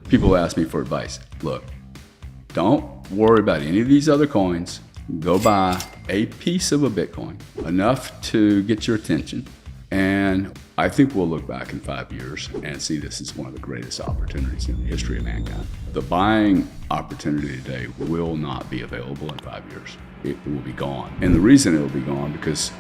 People ask me for advice. Look, don't worry about any of these other coins. Go buy a piece of a Bitcoin, enough to get your attention. And I think we'll look back in 5 years and see this as one of the greatest opportunities in the history of mankind. The buying opportunity today will not be available in 5 years. It will be gone. And the reason it will be gone because,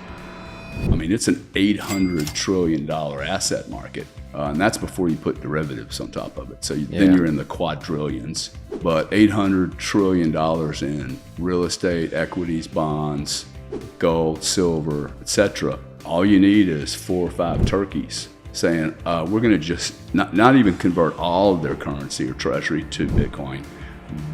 I mean, it's an $800 trillion asset market. And that's before you put derivatives on top of it. So then you're in the quadrillions. But $800 trillion in real estate, equities, bonds, gold, silver, etc. All you need is 4 or 5 turkeys saying, we're going to just not even convert all of their currency or treasury to Bitcoin,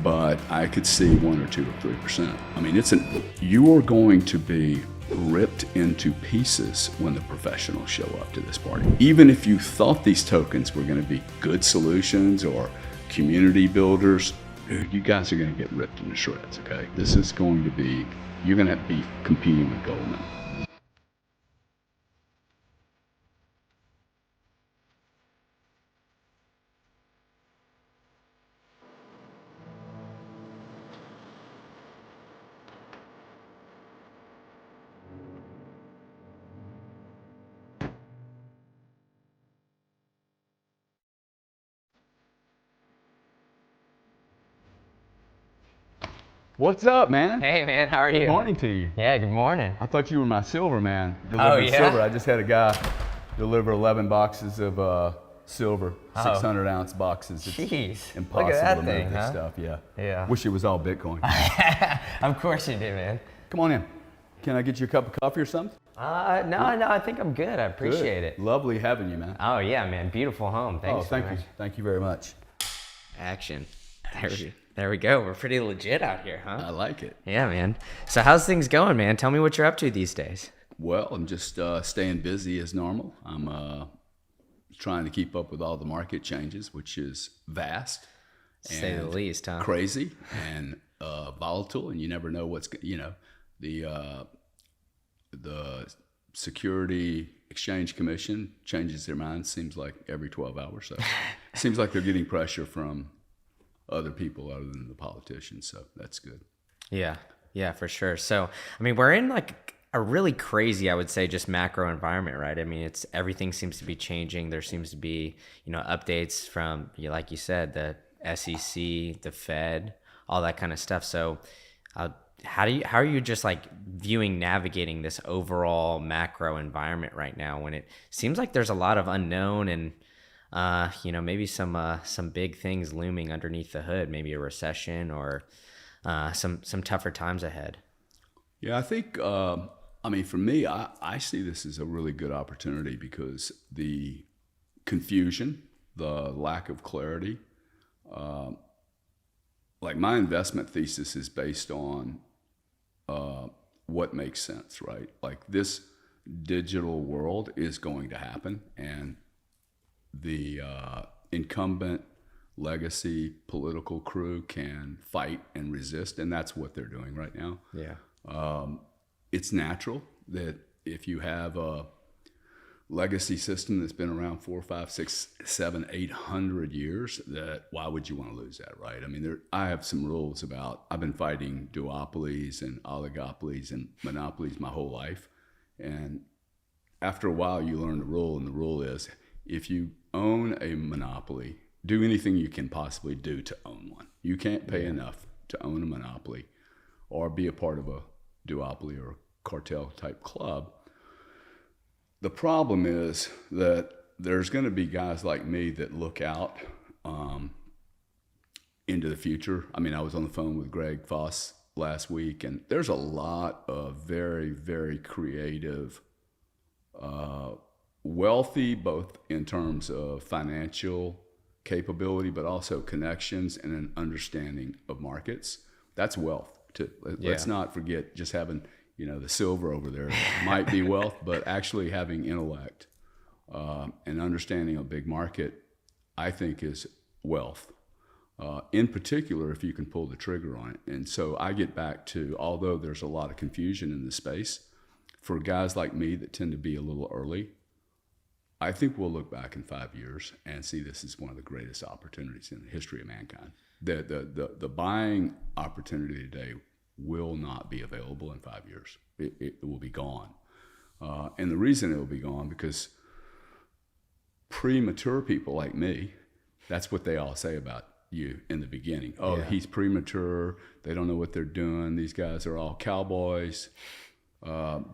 but I could see 1 or 2 or 3%. I mean, you are going to be ripped into pieces when the professionals show up to this party. Even if you thought these tokens were going to be good solutions or community builders, dude, you guys are going to get ripped into shreds, okay? This is going to be, you're going to be competing with Goldman. What's up, man? Hey, man, how are you? Good morning to you. Yeah, good morning. I thought you were my silver man. Delivering silver. I just had a guy deliver 11 boxes of silver, 600-ounce boxes. It's Jeez, impossible look at that to thing, move this huh? stuff. Yeah. Wish it was all Bitcoin. Of course you did, man. Come on in. Can I get you a cup of coffee or something? No, I think I'm good. I appreciate it. Lovely having you, man. Oh, yeah, man. Beautiful home. Thanks. Thank you. Thank you very much. Action. There we go. We're pretty legit out here, huh? I like it. Yeah, man. So how's things going, man? Tell me what you're up to these days. Well, I'm just staying busy as normal. I'm trying to keep up with all the market changes, which is vast. To say the least, huh? Crazy and volatile, and you never know what's, the Security Exchange Commission changes their mind, seems like every 12 hours. So it seems like they're getting pressure from other people other than the politicians. So that's good. Yeah, for sure. So, I mean, we're in like a really crazy, I would say, just macro environment, right? I mean, everything seems to be changing. There seems to be, updates from, like you said, the SEC, the Fed, all that kind of stuff. So, how are you just like viewing navigating this overall macro environment right now when it seems like there's a lot of unknown and maybe some big things looming underneath the hood, maybe a recession or some tougher times ahead? Yeah, I think for me, I see this as a really good opportunity because the confusion, the lack of clarity, like my investment thesis is based on what makes sense, right? Like this digital world is going to happen, and the incumbent legacy political crew can fight and resist, and that's what they're doing right now. Yeah. It's natural that if you have a legacy system that's been around 4, 5, 6, 7, 800 years, that why would you want to lose that, right? I mean, I have some rules about, I've been fighting duopolies and oligopolies and monopolies my whole life. And after a while, you learn the rule, and the rule is if you own a monopoly, do anything you can possibly do to own one. You can't pay enough to own a monopoly or be a part of a duopoly or cartel type club. The problem is that there's going to be guys like me that look out into the future. I mean, I was on the phone with Greg Foss last week, and there's a lot of very, very creative, wealthy, both in terms of financial capability, but also connections and an understanding of markets. That's wealth. Let's not forget just having the silver over there might be wealth, but actually having intellect and understanding a big market, I think, is wealth. In particular, if you can pull the trigger on it. And so I get back to, although there's a lot of confusion in the space, for guys like me that tend to be a little early, I think we'll look back in 5 years and see this is one of the greatest opportunities in the history of mankind. The buying opportunity today will not be available in 5 years. It will be gone. And the reason it will be gone because premature people like me, that's what they all say about you in the beginning. Oh, Yeah. he's premature. They don't know what they're doing. These guys are all cowboys.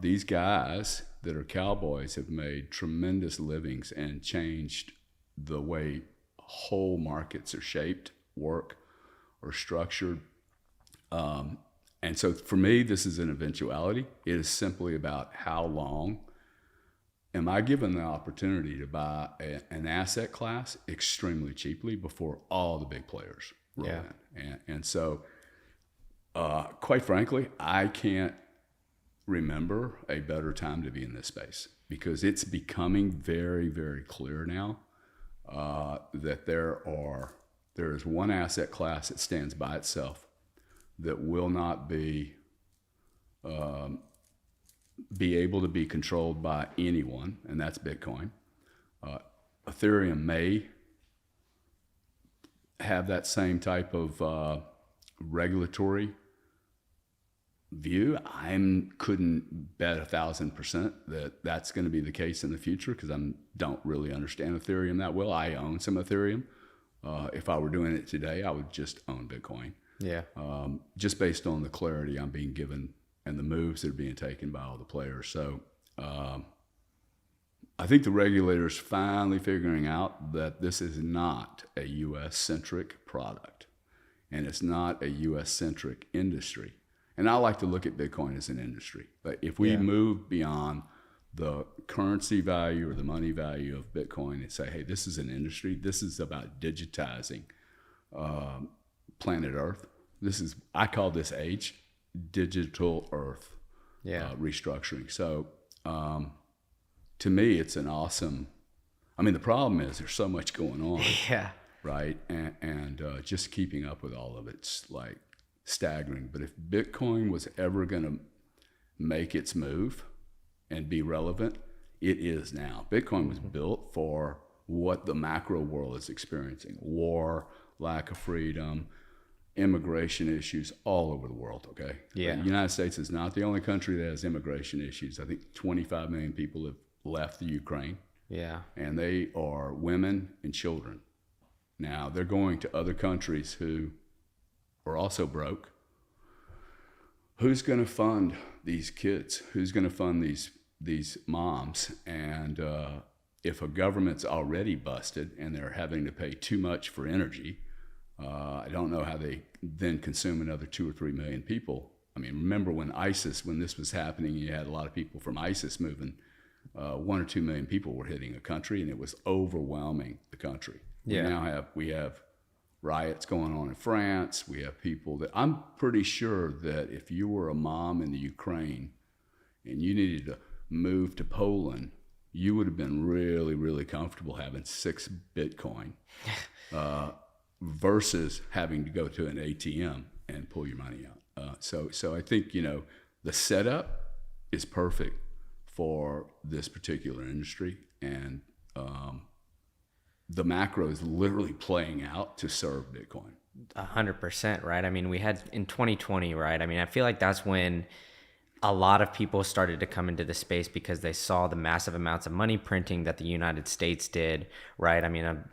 These guys that are cowboys have made tremendous livings and changed the way whole markets are shaped, work, or structured. And so for me, this is an eventuality. It is simply about how long am I given the opportunity to buy an asset class extremely cheaply before all the big players roll in. And so, quite frankly, I can't remember a better time to be in this space because it's becoming very, very clear now that there is one asset class that stands by itself that will not be able to be controlled by anyone, and that's Bitcoin. Ethereum may have that same type of regulatory view. I couldn't bet 1,000% that that's going to be the case in the future because I don't really understand Ethereum that well. I own some Ethereum. If I were doing it today, I would just own Bitcoin. Yeah. Just based on the clarity I'm being given and the moves that are being taken by all the players. So I think the regulators finally figuring out that this is not a U.S.-centric product and it's not a U.S.-centric industry. And I like to look at Bitcoin as an industry. But if we move beyond the currency value or the money value of Bitcoin and say, hey, this is an industry, this is about digitizing planet Earth. I call this age digital Earth restructuring. So to me, it's an awesome, the problem is there's so much going on. Yeah. Right. And just keeping up with all of it's like staggering. But if Bitcoin was ever going to make its move and be relevant, it is now. Bitcoin was built for what the macro world is experiencing: war, lack of freedom, immigration issues all over the world. Okay. Yeah. The United States is not the only country that has immigration issues. I think 25 million people have left the Ukraine. Yeah. And they are women and children. Now they're going to other countries who are also broke. Who's going to fund these kids? Who's going to fund these moms? And if a government's already busted and they're having to pay too much for energy, I don't know how they then consume another 2 or 3 million people. Remember when this was happening, you had a lot of people from ISIS moving. 1 or 2 million people were hitting a country, and it was overwhelming the country. Yeah. We have riots going on in France. We have people that I'm pretty sure that if you were a mom in the Ukraine and you needed to move to Poland, you would have been really, really comfortable having 6 Bitcoin versus having to go to an ATM and pull your money out. So I think, the setup is perfect for this particular industry, and the macro is literally playing out to serve Bitcoin. 100%, right? We had in 2020, right? I feel like that's when a lot of people started to come into the space because they saw the massive amounts of money printing that the United States did, right?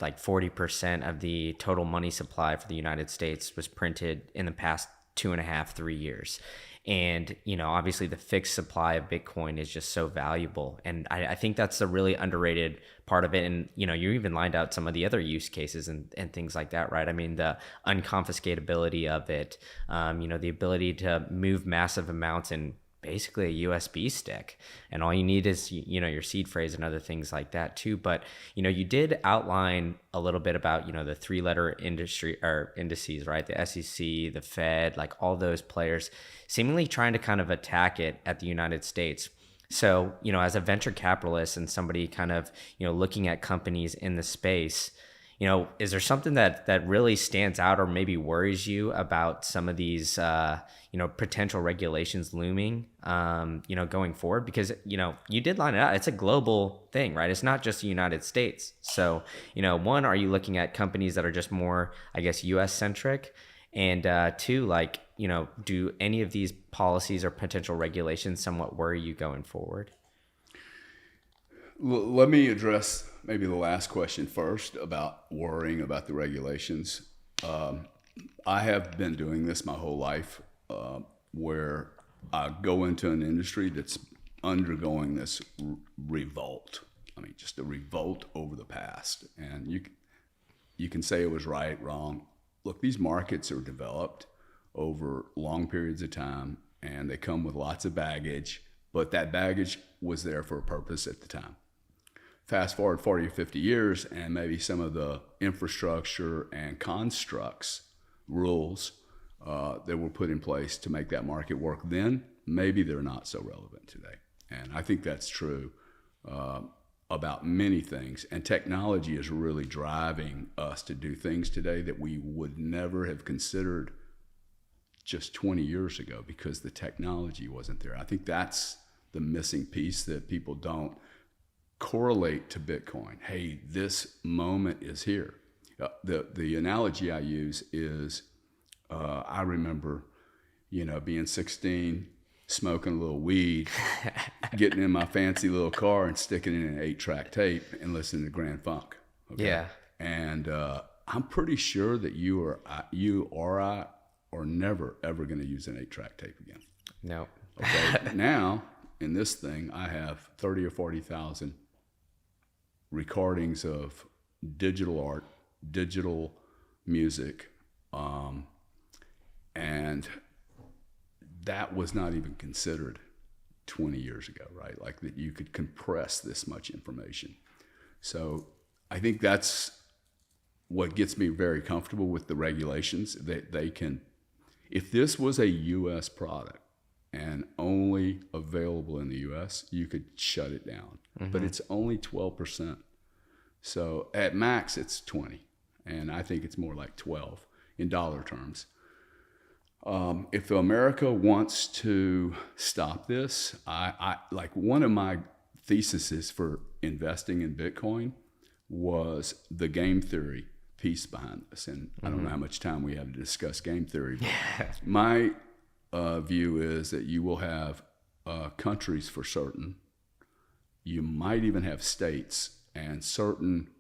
Like 40% of the total money supply for the United States was printed in the past 2.5, 3 years. And, obviously the fixed supply of Bitcoin is just so valuable. And I think that's a really underrated part of it. And, you even lined out some of the other use cases and things like that, right? The unconfiscatability of it, the ability to move massive amounts in basically a USB stick, and all you need is your seed phrase and other things like that too. But you did outline a little bit about the 3-letter industry or indices, right? The SEC, the Fed, like all those players seemingly trying to kind of attack it at the United States. So as a venture capitalist and somebody kind of looking at companies in the space, is there something that really stands out or maybe worries you about some of these, potential regulations looming, going forward? Because, you did line it out. It's a global thing, right? It's not just the United States. So, one, are you looking at companies that are just more, I guess, US centric? And two, like, do any of these policies or potential regulations somewhat worry you going forward? Let me address maybe the last question first about worrying about the regulations. I have been doing this my whole life, where I go into an industry that's undergoing this revolt. I mean, just a revolt over the past. And you can say it was right, wrong. Look, these markets are developed over long periods of time, and they come with lots of baggage, but that baggage was there for a purpose at the time. Fast forward 40 or 50 years, and maybe some of the infrastructure and constructs, rules that were put in place to make that market work then, maybe they're not so relevant today. And I think that's true about many things. And technology is really driving us to do things today that we would never have considered just 20 years ago because the technology wasn't there. I think that's the missing piece that people don't correlate to Bitcoin. Hey, this moment is here. The analogy I use is I remember, being 16, smoking a little weed, getting in my fancy little car and sticking it in an 8-track tape and listening to Grand Funk. Okay? Yeah. And I'm pretty sure that you or I are never, ever going to use an 8-track tape again. No. Okay. Now, in this thing, I have 30 or 40,000 recordings of digital art, digital music, and that was not even considered 20 years ago, right? Like that you could compress this much information. So I think that's what gets me very comfortable with the regulations. That they can, if this was a U.S. product and only available in the U.S., you could shut it down. Mm-hmm. But it's only 12%. So at max, it's 20. And I think it's more like 12 in dollar terms. If America wants to stop this, I like one of my theses for investing in Bitcoin was the game theory piece behind this. And I don't know how much time we have to discuss game theory. But my view is that you will have countries for certain. You might even have states and certain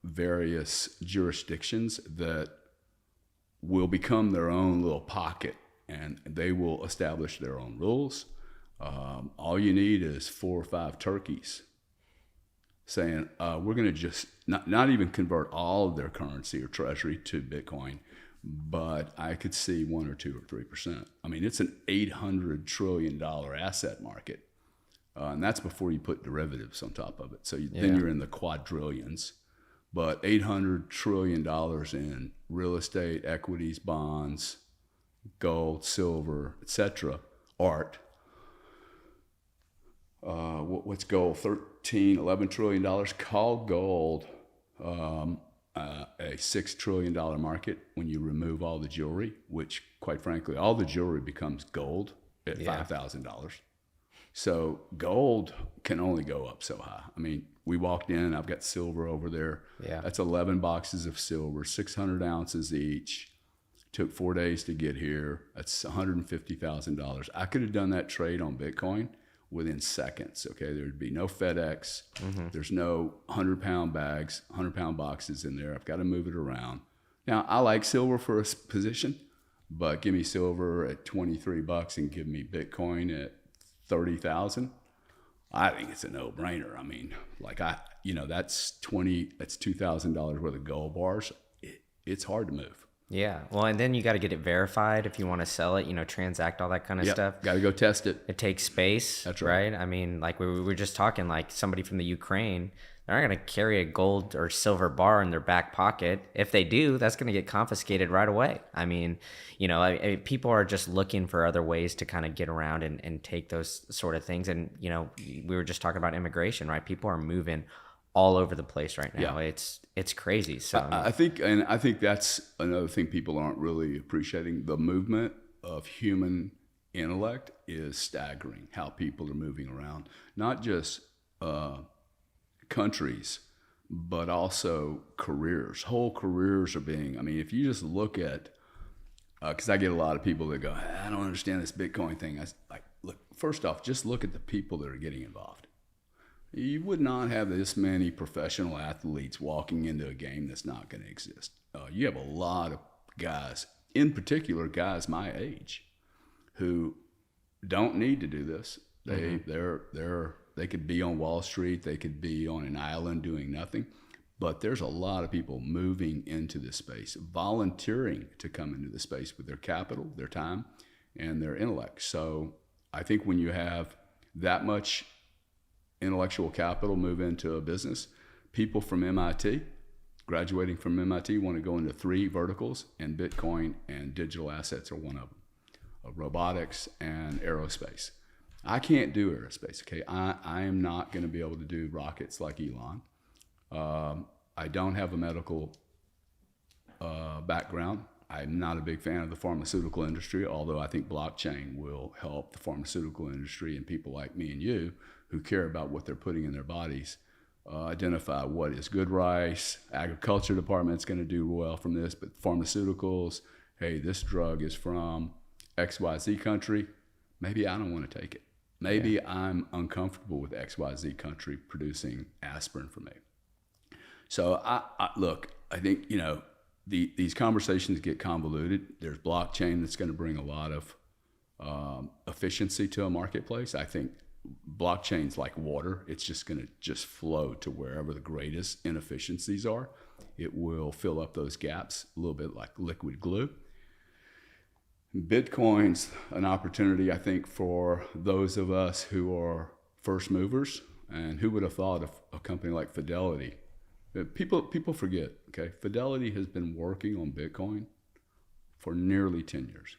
various jurisdictions that will become their own little pocket, and they will establish their own rules. All you need is 4 or 5 turkeys saying, we're going to just not even convert all of their currency or treasury to Bitcoin, but I could see 1 or 2 or 3%. I mean, it's an $800 trillion asset market. And that's before you put derivatives on top of it. So then you're in the quadrillions. But $800 trillion in real estate, equities, bonds, gold, silver, etc., art. What's gold? $11 trillion. Call gold a $6 trillion market when you remove all the jewelry, which, quite frankly, all the jewelry becomes gold at $5,000. So gold can only go up so high. I mean, we walked in, I've got silver over there. Yeah. That's 11 boxes of silver, 600 ounces each. Took 4 days to get here. That's $150,000. I could have done that trade on Bitcoin within seconds, okay? There'd be no FedEx. Mm-hmm. There's no 100-pound bags, 100-pound boxes in there. I've got to move it around. Now, I like silver for a position, but give me silver at $23 and give me Bitcoin at 30,000. I think it's a no-brainer. I mean, like that's $2,000 worth of gold bars. It's hard to move. Yeah. Well, and then you got to get it verified if you want to sell it, transact all that kind of stuff. Got to go test it. It takes space. That's right. I mean, like we were just talking, like somebody from the Ukraine, they're not going to carry a gold or silver bar in their back pocket. If they do, that's going to get confiscated right away. I mean, people are just looking for other ways to kind of get around and take those sort of things. And, we were just talking about immigration, right? People are moving all over the place right now. Yeah. It's crazy. So I think that's another thing people aren't really appreciating. The movement of human intellect is staggering. How people are moving around, not just countries, but also careers. Whole careers are being. I mean, if you just look at, because I get a lot of people that go, I don't understand this Bitcoin thing. Like, look, first off, just look at the people that are getting involved. You would not have this many professional athletes walking into a game that's not going to exist. You have a lot of guys, in particular guys my age, who don't need to do this. They could be on Wall Street, they could be on an island doing nothing, but there's a lot of people moving into this space, volunteering to come into the space with their capital, their time, and their intellect. So I think when you have that much intellectual capital move into a business, people from MIT, graduating from MIT, want to go into 3 verticals, and Bitcoin and digital assets are one of them. Robotics and aerospace. I can't do aerospace, okay? I am not going to be able to do rockets like Elon. I don't have a medical background. I'm not a big fan of the pharmaceutical industry, although I think blockchain will help the pharmaceutical industry and people like me and you who care about what they're putting in their bodies identify what is good rice. Agriculture department's going to do well from this, but pharmaceuticals, hey, this drug is from XYZ country. Maybe I don't want to take it. Maybe I'm uncomfortable with XYZ country producing aspirin for me. So look, I think, these conversations get convoluted. There's blockchain that's going to bring a lot of efficiency to a marketplace. I think blockchain's like water. It's just going to just flow to wherever the greatest inefficiencies are. It will fill up those gaps a little bit like liquid glue. Bitcoin's an opportunity, I think, for those of us who are first movers. And who would have thought of a company like Fidelity? People forget, okay? Fidelity has been working on Bitcoin for nearly 10 years.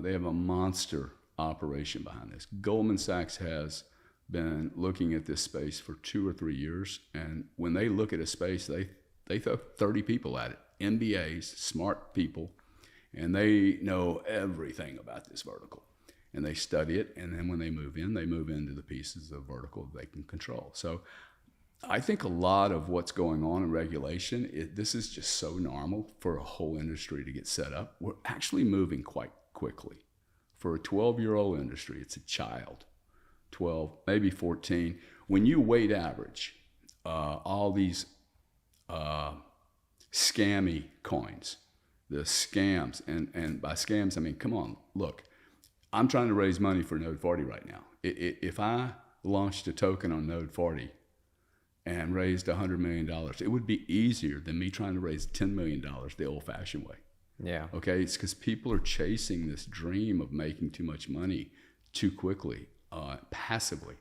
They have a monster operation behind this. Goldman Sachs has been looking at this space for 2 or 3 years. And when they look at a space, they throw 30 people at it, MBAs, smart people, and they know everything about this vertical. And they study it, and then when they move into the pieces of vertical they can control. So I think a lot of what's going on in regulation, this is just so normal for a whole industry to get set up. We're actually moving quite quickly. For a 12-year-old industry, it's a child, 12, maybe 14. When you weight average all these scammy coins, the scams, and by scams, I mean, come on, look, I'm trying to raise money for Node 40 right now. If I launched a token on Node 40 and raised $100 million, it would be easier than me trying to raise $10 million the old-fashioned way. Yeah. Okay, it's because people are chasing this dream of making too much money too quickly, passively.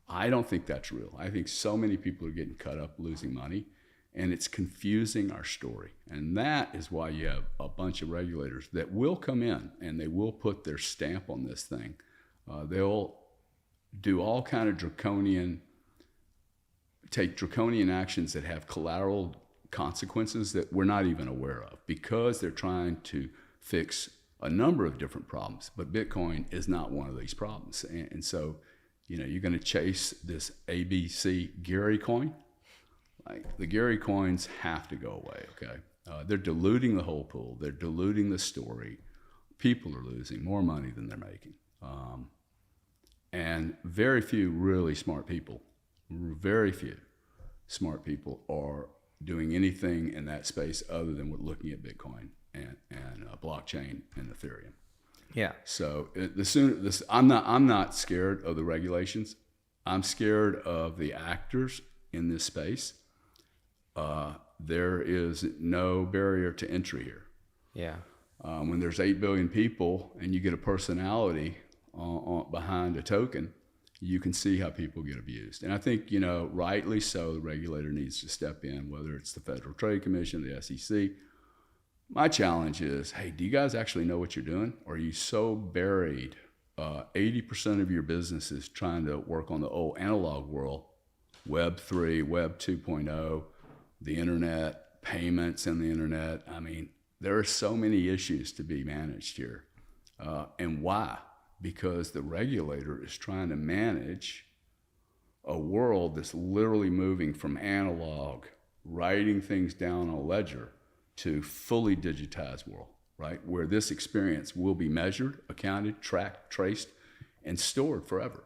I don't think that's real. I think so many people are getting cut up losing money, and it's confusing our story. And that is why you have a bunch of regulators that will come in and they will put their stamp on this thing. They'll do all kind of take draconian actions that have collateral consequences that we're not even aware of, because they're trying to fix a number of different problems. But Bitcoin is not one of these problems. And so, you're going to chase this ABC Gary coin. Like, the Gary coins have to go away, okay? They're diluting the whole pool. They're diluting the story. People are losing more money than they're making. And very few really smart people, are doing anything in that space other than looking at Bitcoin and blockchain and Ethereum. Yeah. So I'm not scared of the regulations. I'm scared of the actors in this space. There is no barrier to entry here. Yeah. When there's 8 billion people and you get a personality behind a token, you can see how people get abused. And I think, rightly so, the regulator needs to step in, whether it's the Federal Trade Commission, the SEC. My challenge is, hey, do you guys actually know what you're doing? Or are you so buried? 80% of your business is trying to work on the old analog world Web 3, Web 2.0, the internet, payments in the internet. I mean, there are so many issues to be managed here. And why? Because the regulator is trying to manage a world that's literally moving from analog, writing things down on a ledger, to fully digitized world, right? Where this experience will be measured, accounted, tracked, traced, and stored forever.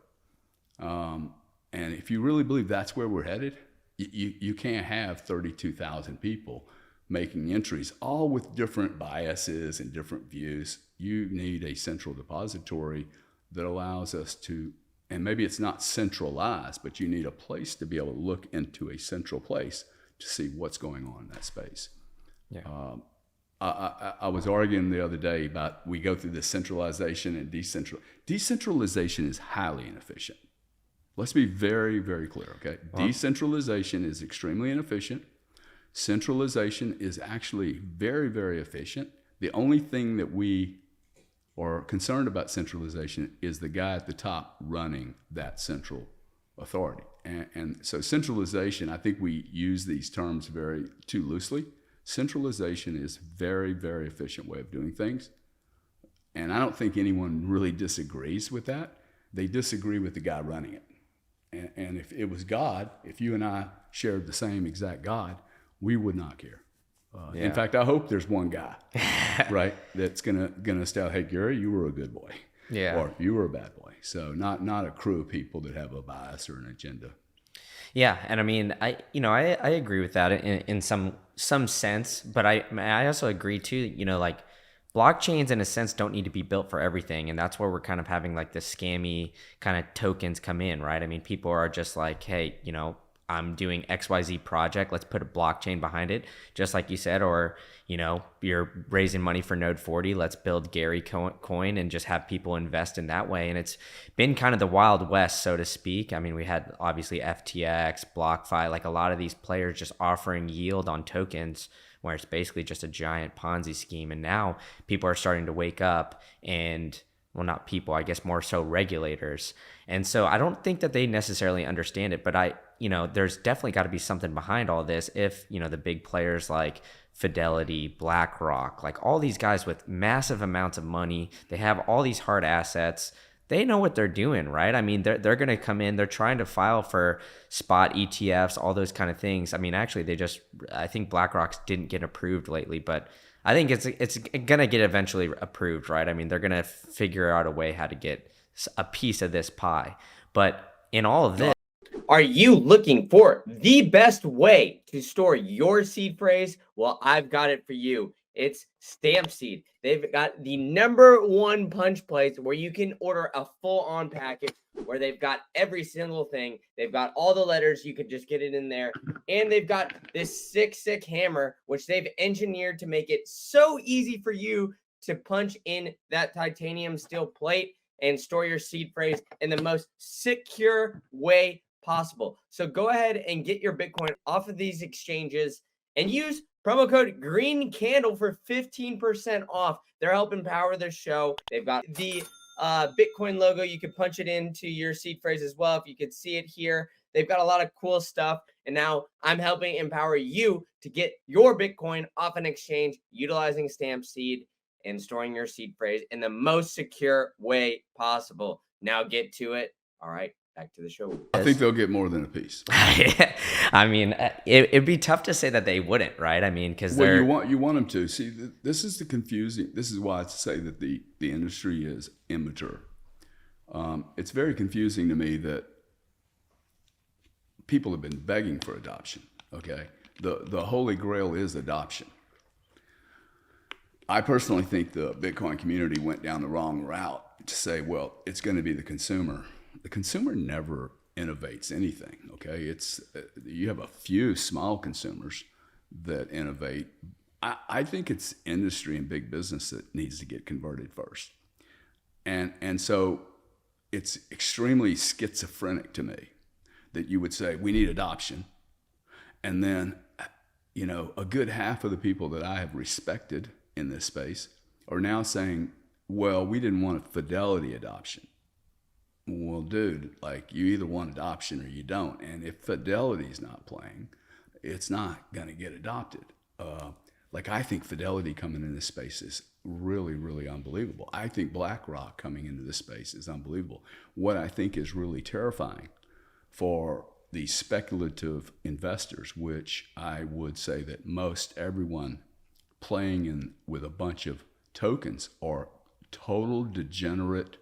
And if you really believe that's where we're headed, you can't have 32,000 people making entries, all with different biases and different views. You need a central depository that allows us to, and maybe it's not centralized, but you need a place to be able to look into a central place to see what's going on in that space. Yeah. I was arguing the other day about, we go through this centralization and decentralization is highly inefficient. Let's be very, very clear, okay? Well, decentralization is extremely inefficient. Centralization is actually very, very efficient. The only thing that we are concerned about centralization is the guy at the top running that central authority. And so centralization, I think we use these terms very too loosely. Centralization is very, very efficient way of doing things. And I don't think anyone really disagrees with that. They disagree with the guy running it. And if it was God, if you and I shared the same exact God, we would not care. Yeah. In fact, I hope there's one guy, right, that's gonna say, hey, Gary, you were a good boy. Yeah. Or you were a bad boy. So not a crew of people that have a bias or an agenda. Yeah, and I mean, I agree with that in some sense, but I also agree too. You know, like blockchains in a sense don't need to be built for everything, and that's where we're kind of having like this scammy kind of tokens come in, right? I mean, people are just like, hey, you know, I'm doing XYZ project, let's put a blockchain behind it, just like you said, or, you know, you're raising money for Node 40, let's build Gary coin and just have people invest in that way. And it's been kind of the Wild West, so to speak. I mean, we had obviously FTX, BlockFi, like a lot of these players just offering yield on tokens where it's basically just a giant Ponzi scheme. And now people are starting to wake up and, well, not people, I guess more so regulators. And so I don't think that they necessarily understand it, but you know, there's definitely got to be something behind all this. If, you know, the big players like Fidelity, BlackRock, like all these guys with massive amounts of money, they have all these hard assets, they know what they're doing, right? I mean, they're going to come in, they're trying to file for spot ETFs, all those kind of things. I mean, actually, I think BlackRock's didn't get approved lately, but I think it's going to get eventually approved, right? I mean, they're going to figure out a way how to get a piece of this pie. But in all of this, are you looking for the best way to store your seed phrase? Well, I've got it for you. It's Stampseed. They've got the #1 punch place where you can order a full-on package where they've got every single thing. They've got all the letters. You could just get it in there. And they've got this sick hammer, which they've engineered to make it so easy for you to punch in that titanium steel plate and store your seed phrase in the most secure way possible. So go ahead and get your Bitcoin off of these exchanges and use promo code Green Candle for 15% off. They're helping power the show. They've got the Bitcoin logo. You can punch it into your seed phrase as well. If you could see it here, they've got a lot of cool stuff. And now I'm helping empower you to get your Bitcoin off an exchange utilizing Stampseed and storing your seed phrase in the most secure way possible. Now get to it. All right, back to the show. I think they'll get more than a piece. I mean, it'd be tough to say that they wouldn't, right? I mean, because you want them to. See, this is the confusing. This is why I say that the industry is immature. It's very confusing to me that people have been begging for adoption. Okay, the holy grail is adoption. I personally think the Bitcoin community went down the wrong route to say, well, it's going to be the consumer. The consumer never innovates anything, okay? You have a few small consumers that innovate. I think it's industry and big business that needs to get converted first. And so it's extremely schizophrenic to me that you would say, we need adoption. And then, you know, a good half of the people that I have respected in this space are now saying, well, we didn't want a Fidelity adoption. well, dude, like you either want adoption or you don't. And if Fidelity's not playing, it's not going to get adopted. Like I think Fidelity coming into this space is really, really unbelievable. I think BlackRock coming into this space is unbelievable. What I think is really terrifying for the speculative investors, which I would say that most everyone playing in with a bunch of tokens are total degenerate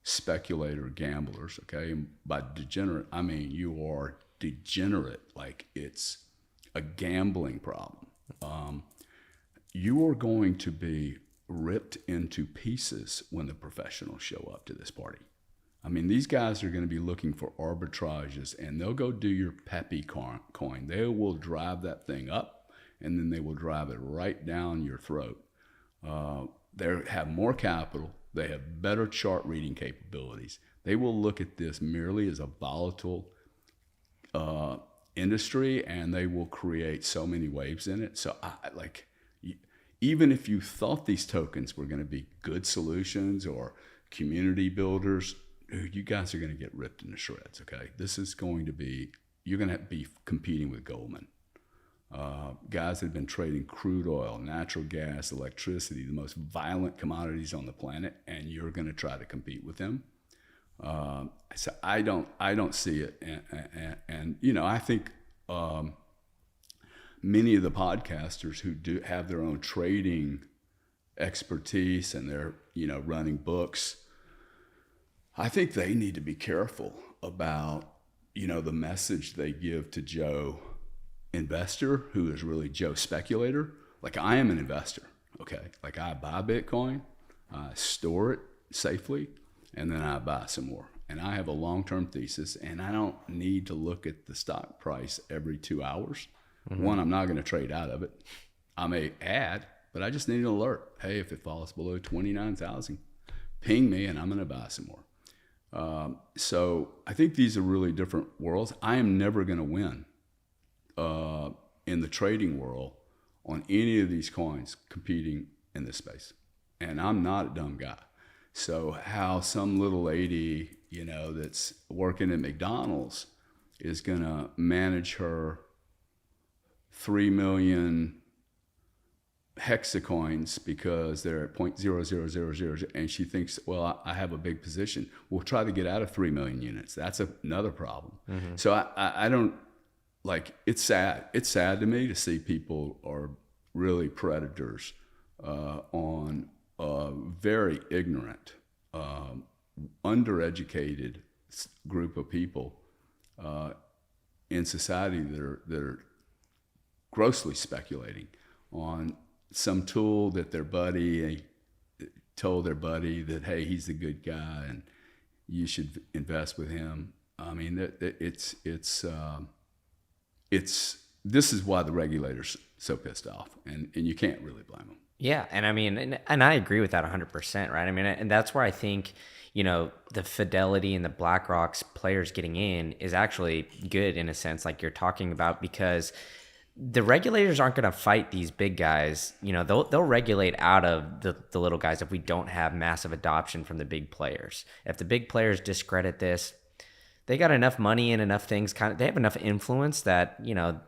speculator gamblers. Okay, and by degenerate I mean you are degenerate, like it's a gambling problem. You are going to be ripped into pieces when the professionals show up to this party. I mean, these guys are going to be looking for arbitrages, and they'll go do your Pepe coin. They will drive that thing up, and then they will drive it right down your throat. They have more capital. They have better chart reading capabilities. They will look at this merely as a volatile industry, and they will create so many waves in it. So even if you thought these tokens were going to be good solutions or community builders, dude, you guys are going to get ripped into shreds. Okay, this is going to be, you're going to be competing with Goldman. Guys that have been trading crude oil, natural gas, electricity, the most violent commodities on the planet, and you're going to try to compete with them. So I don't see it, and you know, I think many of the podcasters who do have their own trading expertise and they're, you know, running books, I think they need to be careful about, you know, the message they give to Joe investor, who is really Joe speculator. Like I am an investor, okay? Like I buy Bitcoin, I store it safely, and then I buy some more. And I have a long-term thesis, and I don't need to look at the stock price every 2 hours. Mm-hmm. One, I'm not going to trade out of it. I may add, but I just need an alert. Hey, if it falls below 29,000, ping me, and I'm going to buy some more. So I think these are really different worlds. I am never going to win in the trading world on any of these coins competing in this space. And I'm not a dumb guy. So how some little lady, you know, that's working at McDonald's is going to manage her 3 million hexacoins because they're at 0.00000, and she thinks, well, I have a big position. We'll try to get out of 3 million units. That's another problem. Mm-hmm. So I don't, like, it's sad. It's sad to me to see people are really predators on a very ignorant, undereducated group of people in society that are grossly speculating on some tool that their buddy told their buddy that, hey, he's a good guy and you should invest with him. I mean, this is why the regulators so pissed off, and you can't really blame them. Yeah, and I mean, and I agree with that 100%, right? I mean, and that's where I think, you know, the Fidelity and the BlackRock's players getting in is actually good in a sense, like you're talking about, because the regulators aren't going to fight these big guys. You know, they'll regulate out of the little guys if we don't have massive adoption from the big players. If the big players discredit this, they got enough money and enough things, they have enough influence that, you know,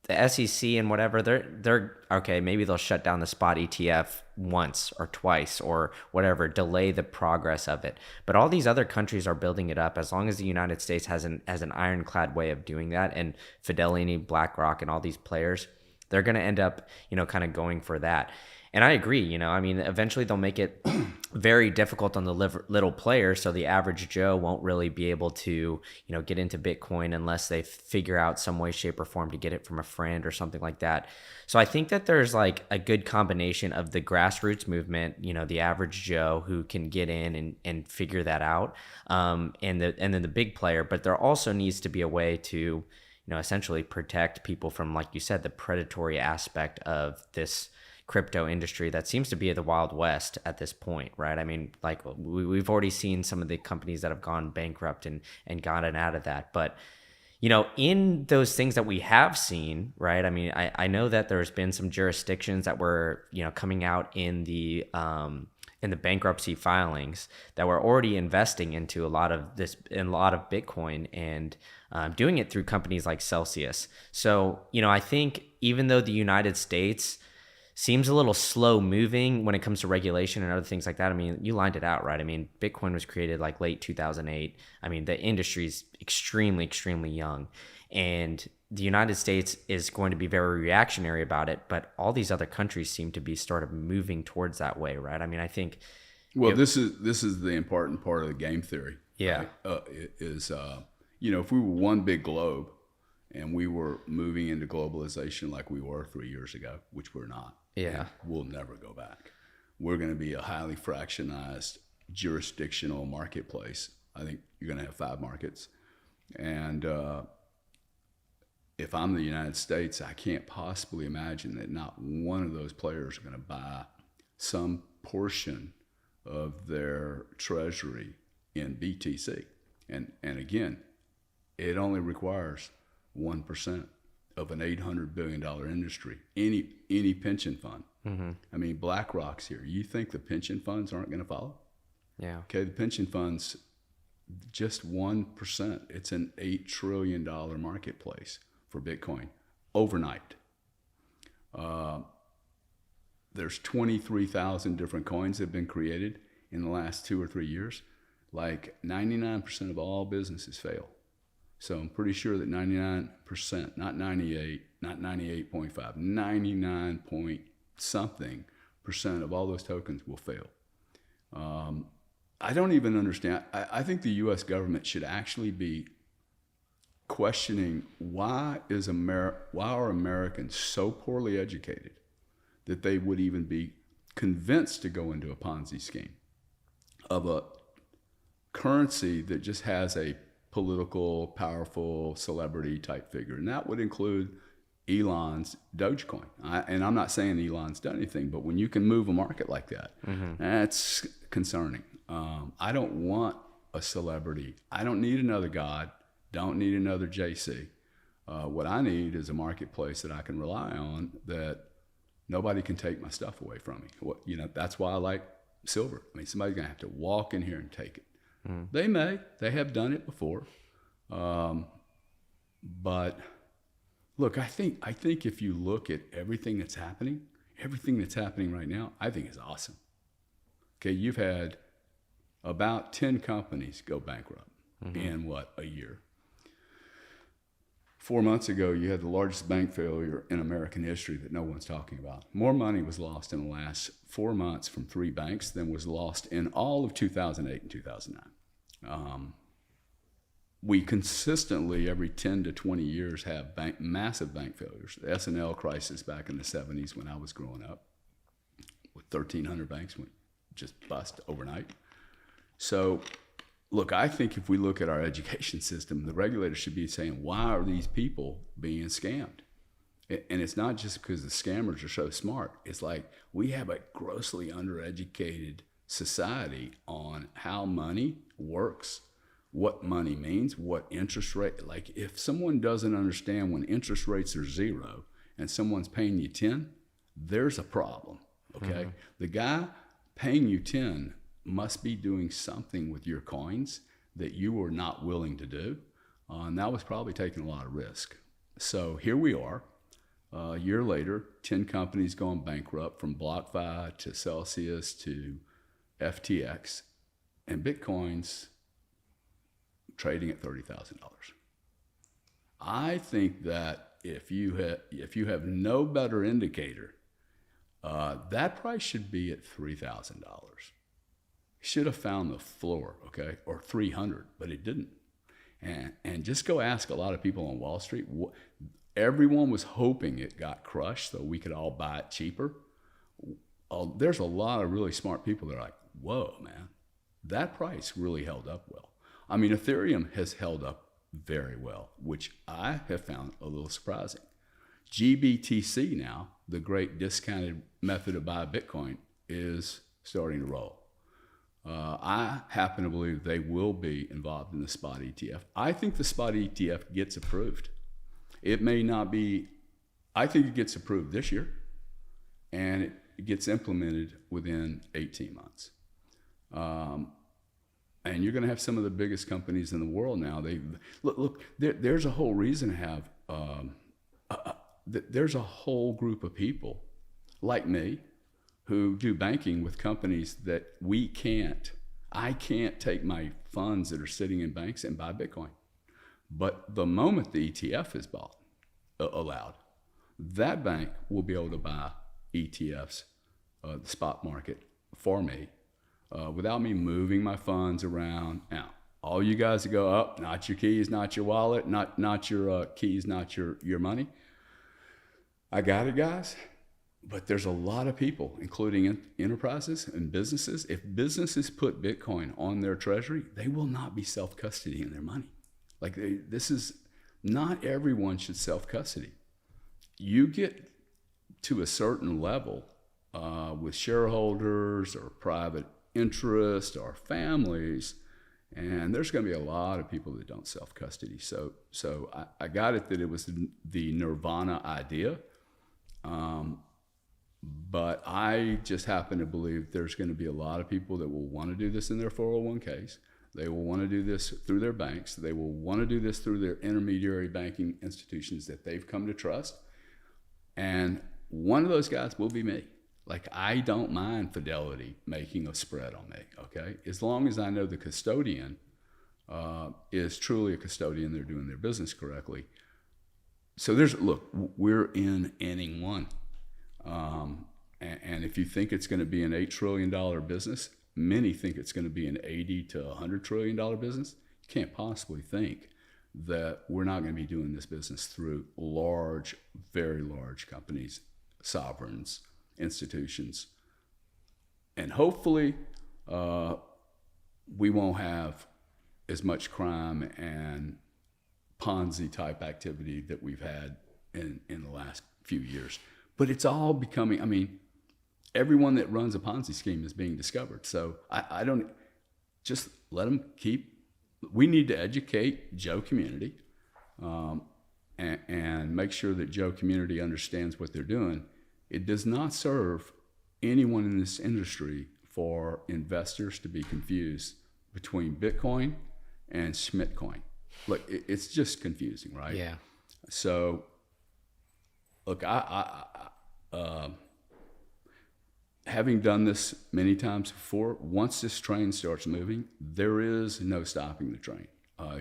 the SEC and whatever, they're okay, maybe they'll shut down the spot ETF once or twice or whatever, delay the progress of it. But all these other countries are building it up. As long as the United States has an ironclad way of doing that, and Fidelity, BlackRock, and all these players, they're going to end up, you know, kind of going for that. And I agree, you know, I mean, eventually they'll make it very difficult on the little players. So the average Joe won't really be able to, you know, get into Bitcoin unless they figure out some way, shape, or form to get it from a friend or something like that. So I think that there's like a good combination of the grassroots movement, you know, the average Joe who can get in and figure that out, and then the big player. But there also needs to be a way to, you know, essentially protect people from, like you said, the predatory aspect of this crypto industry that seems to be the Wild West at this point, right? I mean, like we've already seen some of the companies that have gone bankrupt and gotten out of that. But, you know, in those things that we have seen, right? I mean, I know that there's been some jurisdictions that were, you know, coming out in the in the bankruptcy filings that were already investing into a lot of Bitcoin and doing it through companies like Celsius. So, I think even though the United States seems a little slow moving when it comes to regulation and other things like that. I mean, you lined it out, right? I mean, Bitcoin was created like late 2008. I mean, the industry's extremely, extremely young. And the United States is going to be very reactionary about it, but all these other countries seem to be sort of moving towards that way, right? I mean, I think. Well, this is the important part of the game theory. Yeah. Right? If we were one big globe and we were moving into globalization like we were 3 years ago, which we're not. Yeah. We'll never go back. We're going to be a highly fractionized jurisdictional marketplace. I think you're going to have 5 markets. And if I'm the United States, I can't possibly imagine that not one of those players are going to buy some portion of their treasury in BTC. And again, it only requires 1% of an $800 billion industry. Any pension fund. Mm-hmm. I mean, BlackRock's here. You think the pension funds aren't going to follow? Yeah. Okay, the pension funds, just 1%. It's an $8 trillion marketplace for Bitcoin overnight. There's 23,000 different coins that have been created in the last 2 or 3 years. Like 99% of all businesses fail. So I'm pretty sure that 99%, not 98, not 98.5, 99 point something percent of all those tokens will fail. I don't even understand. I think the U.S. government should actually be questioning why are Americans so poorly educated that they would even be convinced to go into a Ponzi scheme of a currency that just has a political, powerful celebrity type figure. And that would include Elon's Dogecoin. And I'm not saying Elon's done anything, but when you can move a market like that, that's concerning. I don't want a celebrity. I don't need another God. Don't need another JC. What I need is a marketplace that I can rely on, that nobody can take my stuff away from me. That's why I like silver. I mean, somebody's gonna have to walk in here and take it. They have done it before. But look, I think if you look at everything that's happening right now, I think is awesome. Okay, you've had about 10 companies go bankrupt in a year. 4 months ago, you had the largest bank failure in American history that no one's talking about. More money was lost in the last 4 months from 3 banks than was lost in all of 2008 and 2009. We consistently, every 10 to 20 years, have massive bank failures. The S&L crisis back in the 70s when I was growing up, with 1,300 banks went just bust overnight. So, look, I think if we look at our education system, the regulators should be saying, why are these people being scammed? And it's not just because the scammers are so smart. It's like we have a grossly undereducated society on how money works, what money means, what interest rate. Like if someone doesn't understand when interest rates are 0 and someone's paying you 10, there's a problem, okay? The guy paying you 10 must be doing something with your coins that you were not willing to do. And that was probably taking a lot of risk. So here we are, a year later, 10 companies going bankrupt, from BlockFi to Celsius to FTX, and Bitcoin's trading at $30,000. I think that if you have no better indicator, that price should be at $3,000. Should have found the floor, okay, or 300, but it didn't. And just go ask a lot of people on Wall Street. Everyone was hoping it got crushed so we could all buy it cheaper. There's a lot of really smart people that are like, whoa, man, that price really held up well. I mean, Ethereum has held up very well, which I have found a little surprising. GBTC now, the great discounted method of buy Bitcoin, is starting to roll. I happen to believe they will be involved in the spot ETF. I think the spot ETF gets approved. It may not be, I think it gets approved this year, and it gets implemented within 18 months. And you're going to have some of the biggest companies in the world now. They look. There's a whole reason to have. There's a whole group of people like me who do banking with companies that I can't take my funds that are sitting in banks and buy Bitcoin. But the moment the ETF is allowed, that bank will be able to buy ETFs, the spot market, for me, without me moving my funds around. Now, all you guys that go up, not your keys, not your wallet, not your keys, not your money. I got it, guys. But there's a lot of people, including enterprises and businesses. If businesses put Bitcoin on their treasury, they will not be self-custodying their money. Like not everyone should self-custody. You get to a certain level with shareholders or private interest or families, and there's going to be a lot of people that don't self-custody. So I got it that it was the nirvana idea. But I just happen to believe there's going to be a lot of people that will want to do this in their 401ks. They will want to do this through their banks. They will want to do this through their intermediary banking institutions that they've come to trust. And one of those guys will be me. Like, I don't mind Fidelity making a spread on me, okay? As long as I know the custodian is truly a custodian, they're doing their business correctly. So look, we're in inning one. And if you think it's going to be an $8 trillion business, many think it's going to be an $80 to $100 trillion business. You can't possibly think that we're not going to be doing this business through large, very large companies, sovereigns, institutions. And hopefully we won't have as much crime and Ponzi type activity that we've had in the last few years. But it's all becoming, I mean, everyone that runs a Ponzi scheme is being discovered. So I don't, just let them we need to educate Joe community and make sure that Joe community understands what they're doing. It does not serve anyone in this industry for investors to be confused between Bitcoin and Schmittcoin. Look, it's just confusing, right? Yeah. So, look, having done this many times before, once this train starts moving, there is no stopping the train.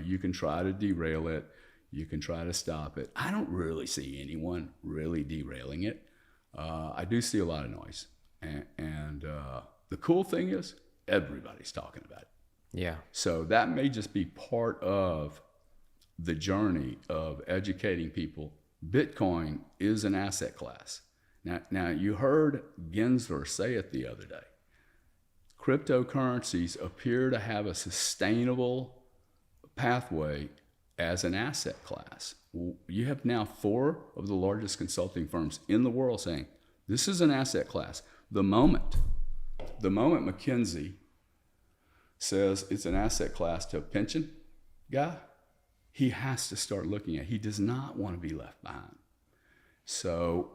You can try to derail it. You can try to stop it. I don't really see anyone really derailing it. I do see a lot of noise. And the cool thing is everybody's talking about it. Yeah. So that may just be part of the journey of educating people. Bitcoin is an asset class. Now you heard Gensler say it the other day. Cryptocurrencies appear to have a sustainable pathway as an asset class. You have now 4 of the largest consulting firms in the world saying this is an asset class. The moment McKinsey says it's an asset class to a pension guy, he has to start looking at it. He does not want to be left behind. So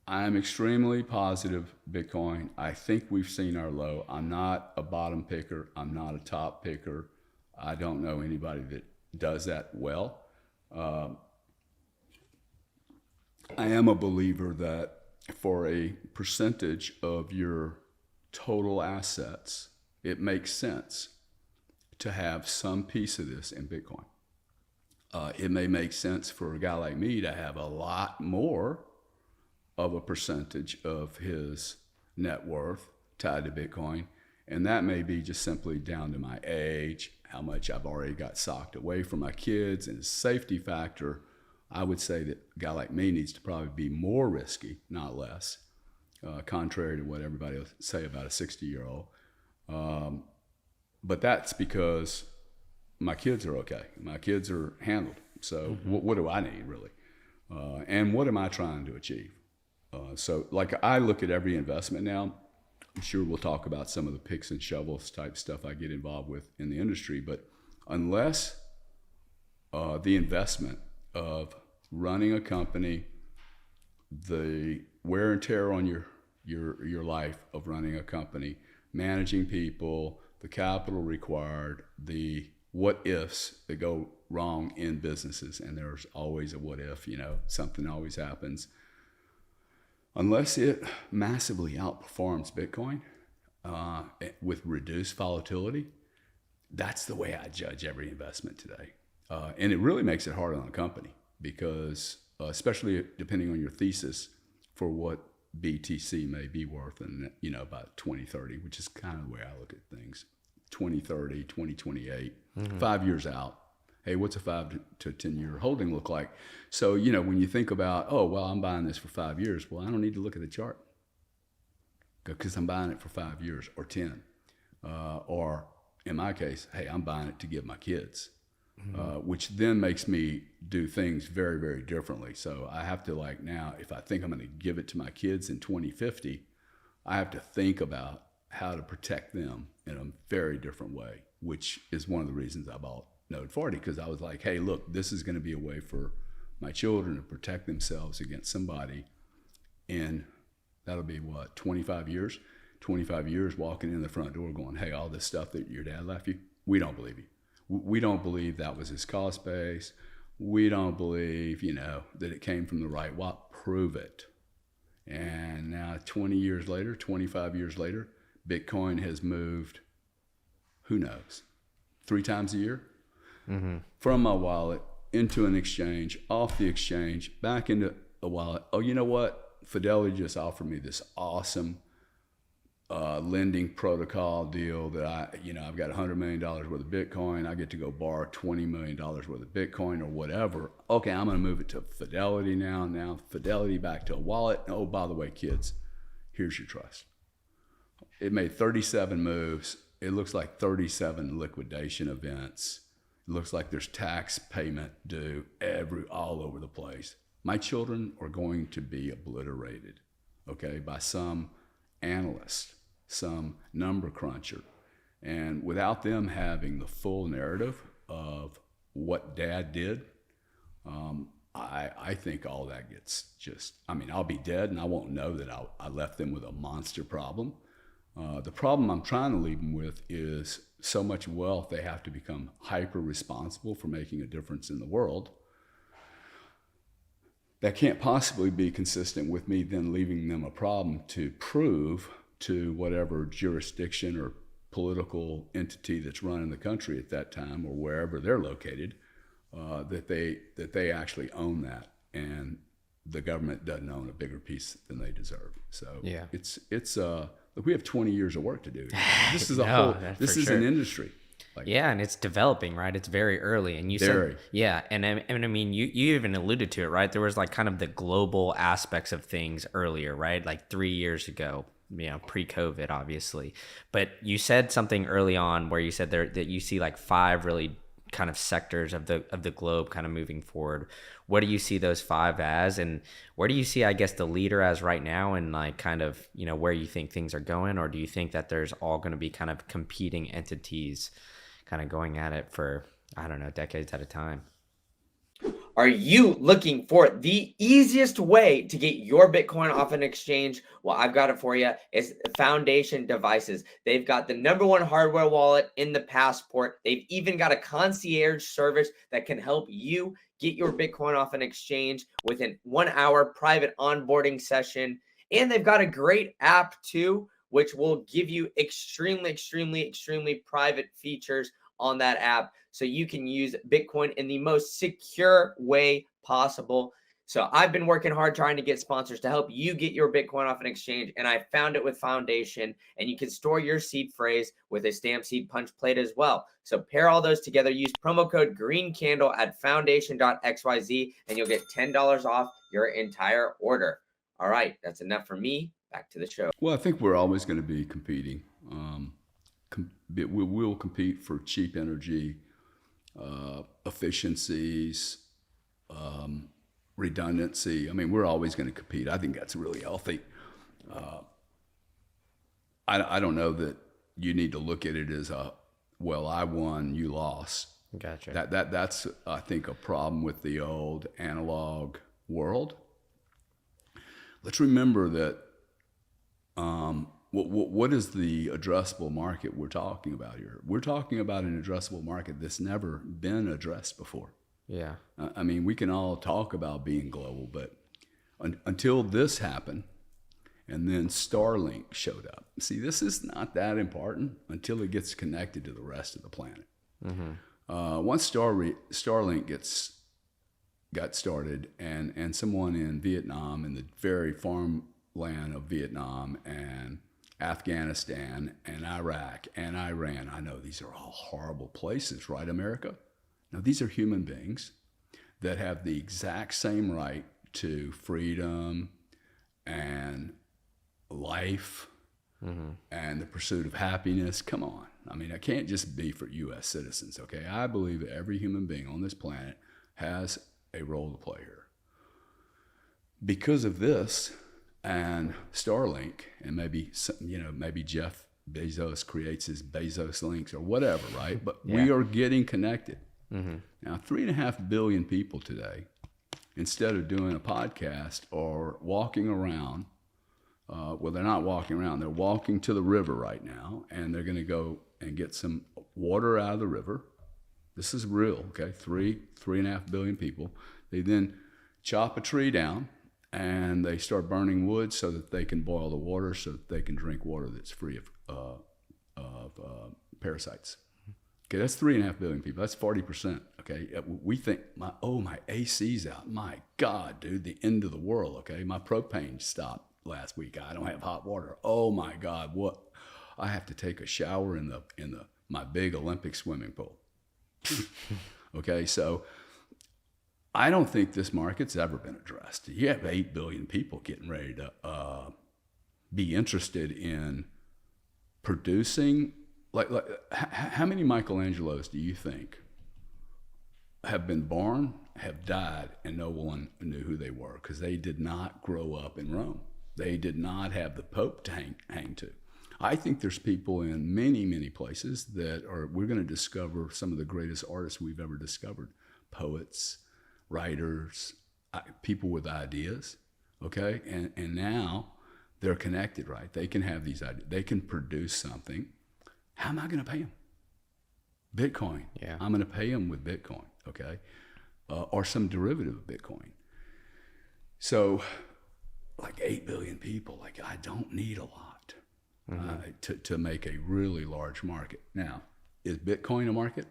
I'm extremely positive Bitcoin. I think we've seen our low. I'm not a bottom picker. I'm not a top picker. I don't know anybody that does that well. I am a believer that for a percentage of your total assets, it makes sense to have some piece of this in Bitcoin. It may make sense for a guy like me to have a lot more of a percentage of his net worth tied to Bitcoin. And that may be just simply down to my age, how much I've already got socked away from my kids, and safety factor. I would say that a guy like me needs to probably be more risky, not less, contrary to what everybody will say about a 60-year-old. But that's because my kids are okay. My kids are handled. So what do I need, really? And what am I trying to achieve? So like I look at every investment now. I'm sure we'll talk about some of the picks and shovels type stuff I get involved with in the industry. But unless the investment of running a company, the wear and tear on your your life of running a company, managing people, the capital required, the what ifs that go wrong in businesses, and there's always a what if, something always happens. Unless it massively outperforms Bitcoin with reduced volatility, that's the way I judge every investment today. And it really makes it hard on a company because, especially depending on your thesis for what BTC may be worth in, about 2030, which is kind of the way I look at things. 2030, 2028, 5 years out. Hey, what's a 5 to 10 year holding look like? So, when you think about, oh, well, I'm buying this for 5 years. Well, I don't need to look at the chart because I'm buying it for 5 years or 10. Or in my case, hey, I'm buying it to give my kids, which then makes me do things very, very differently. So I have to now, if I think I'm going to give it to my kids in 2050, I have to think about how to protect them in a very different way, which is one of the reasons I bought Node 40, because I was like, hey, look, this is going to be a way for my children to protect themselves against somebody in, that'll be what, 25 years? 25 years walking in the front door going, hey, all this stuff that your dad left you, we don't believe you. We don't believe that was his cost base. We don't believe, that it came from the right wallet. Prove it. And now 20 years later, 25 years later, Bitcoin has moved, who knows, 3 times a year? From my wallet into an exchange, off the exchange, back into a wallet. Oh, you know what? Fidelity just offered me this awesome lending protocol deal that I've got $100 million worth of Bitcoin. I get to go borrow $20 million worth of Bitcoin or whatever. Okay, I'm going to move it to Fidelity now. Now Fidelity back to a wallet. Oh, by the way, kids, here's your trust. It made 37 moves. It looks like 37 liquidation events. It looks like there's tax payment due all over the place. My children are going to be obliterated, okay, by some analyst, some number cruncher. And without them having the full narrative of what dad did, I think all that gets I'll be dead and I won't know that I left them with a monster problem. The problem I'm trying to leave them with is so much wealth they have to become hyper responsible for making a difference in the world. That can't possibly be consistent with me then leaving them a problem to prove to whatever jurisdiction or political entity that's running the country at that time or wherever they're located, that they actually own that, and the government doesn't own a bigger piece than they deserve. So yeah, it's look, we have 20 years of work to do. This is this is an industry. And it's developing, right? It's very early, and you said, and I mean, you even alluded to it, right? There was kind of the global aspects of things earlier, right? Like 3 years ago, pre-COVID, obviously. But you said something early on where you said that you see 5 really kind of sectors of the globe kind of moving forward. What do you see those 5 as, and where do you see, I guess, the leader as right now, and kind of where you think things are going? Or do you think that there's all going to be kind of competing entities kind of going at it for, I don't know, decades at a time? Are you looking for the easiest way to get your Bitcoin off an exchange? Well, I've got it for you. It's Foundation Devices. They've got the #1 hardware wallet in the passport. They've even got a concierge service that can help you get your Bitcoin off an exchange within 1 hour private onboarding session. And they've got a great app too, which will give you extremely private features on that app, so you can use Bitcoin in the most secure way possible. So I've been working hard trying to get sponsors to help you get your Bitcoin off an exchange, and I found it with Foundation, and you can store your seed phrase with a stamp seed punch plate as well. So pair all those together, use promo code GREENCANDLE at foundation.xyz, and you'll get $10 off your entire order. All right, that's enough for me. Back to the show. Well, I think we're always going to be competing. We'll compete for cheap energy, efficiencies, redundancy. I mean, we're always going to compete. I think that's really healthy. I don't know that you need to look at it as I won, you lost. Gotcha. That's I think a problem with the old analog world. Let's remember that What is the addressable market we're talking about here? We're talking about an addressable market that's never been addressed before. Yeah. I mean, we can all talk about being global, but until this happened, and then Starlink showed up. See, this is not that important until it gets connected to the rest of the planet. Once Starlink got started, and someone in Vietnam, in the very farmland of Vietnam and Afghanistan and Iraq and Iran, I know these are all horrible places, right, America? Now, these are human beings that have the exact same right to freedom and life and the pursuit of happiness. Come on. I mean, it can't just be for U.S. citizens, okay? I believe that every human being on this planet has a role to play here. Because of this and Starlink, and maybe Jeff Bezos creates his Bezos links or whatever, right? But we are getting connected. Now, 3.5 billion people today, instead of doing a podcast or walking around, well, they're not walking around, they're walking to the river right now, and they're going to go and get some water out of the river. This is real, okay? 3.5 billion people. They then chop a tree down, and they start burning wood so that they can boil the water so that they can drink water that's free of parasites. Okay, that's 3.5 billion people. That's 40%. Okay, we think my AC's out. My God, dude, the end of the world. Okay, my propane stopped last week. I don't have hot water. Oh my God, what? I have to take a shower in my big Olympic swimming pool. Okay, so I don't think this market's ever been addressed. You have 8 billion people getting ready to be interested in producing. Like, how many Michelangelos do you think have been born, have died, and no one knew who they were because they did not grow up in Rome? They did not have the Pope to hang to. I think there's people in many, many places that we're going to discover some of the greatest artists we've ever discovered. Poets, writers, people with ideas, okay? And now they're connected, right? They can have these ideas. They can produce something. How am I going to pay them? Bitcoin. Yeah. I'm going to pay them with Bitcoin, okay? Or some derivative of Bitcoin. So, like 8 billion people, like I don't need a lot to make a really large market. Now, is Bitcoin a market?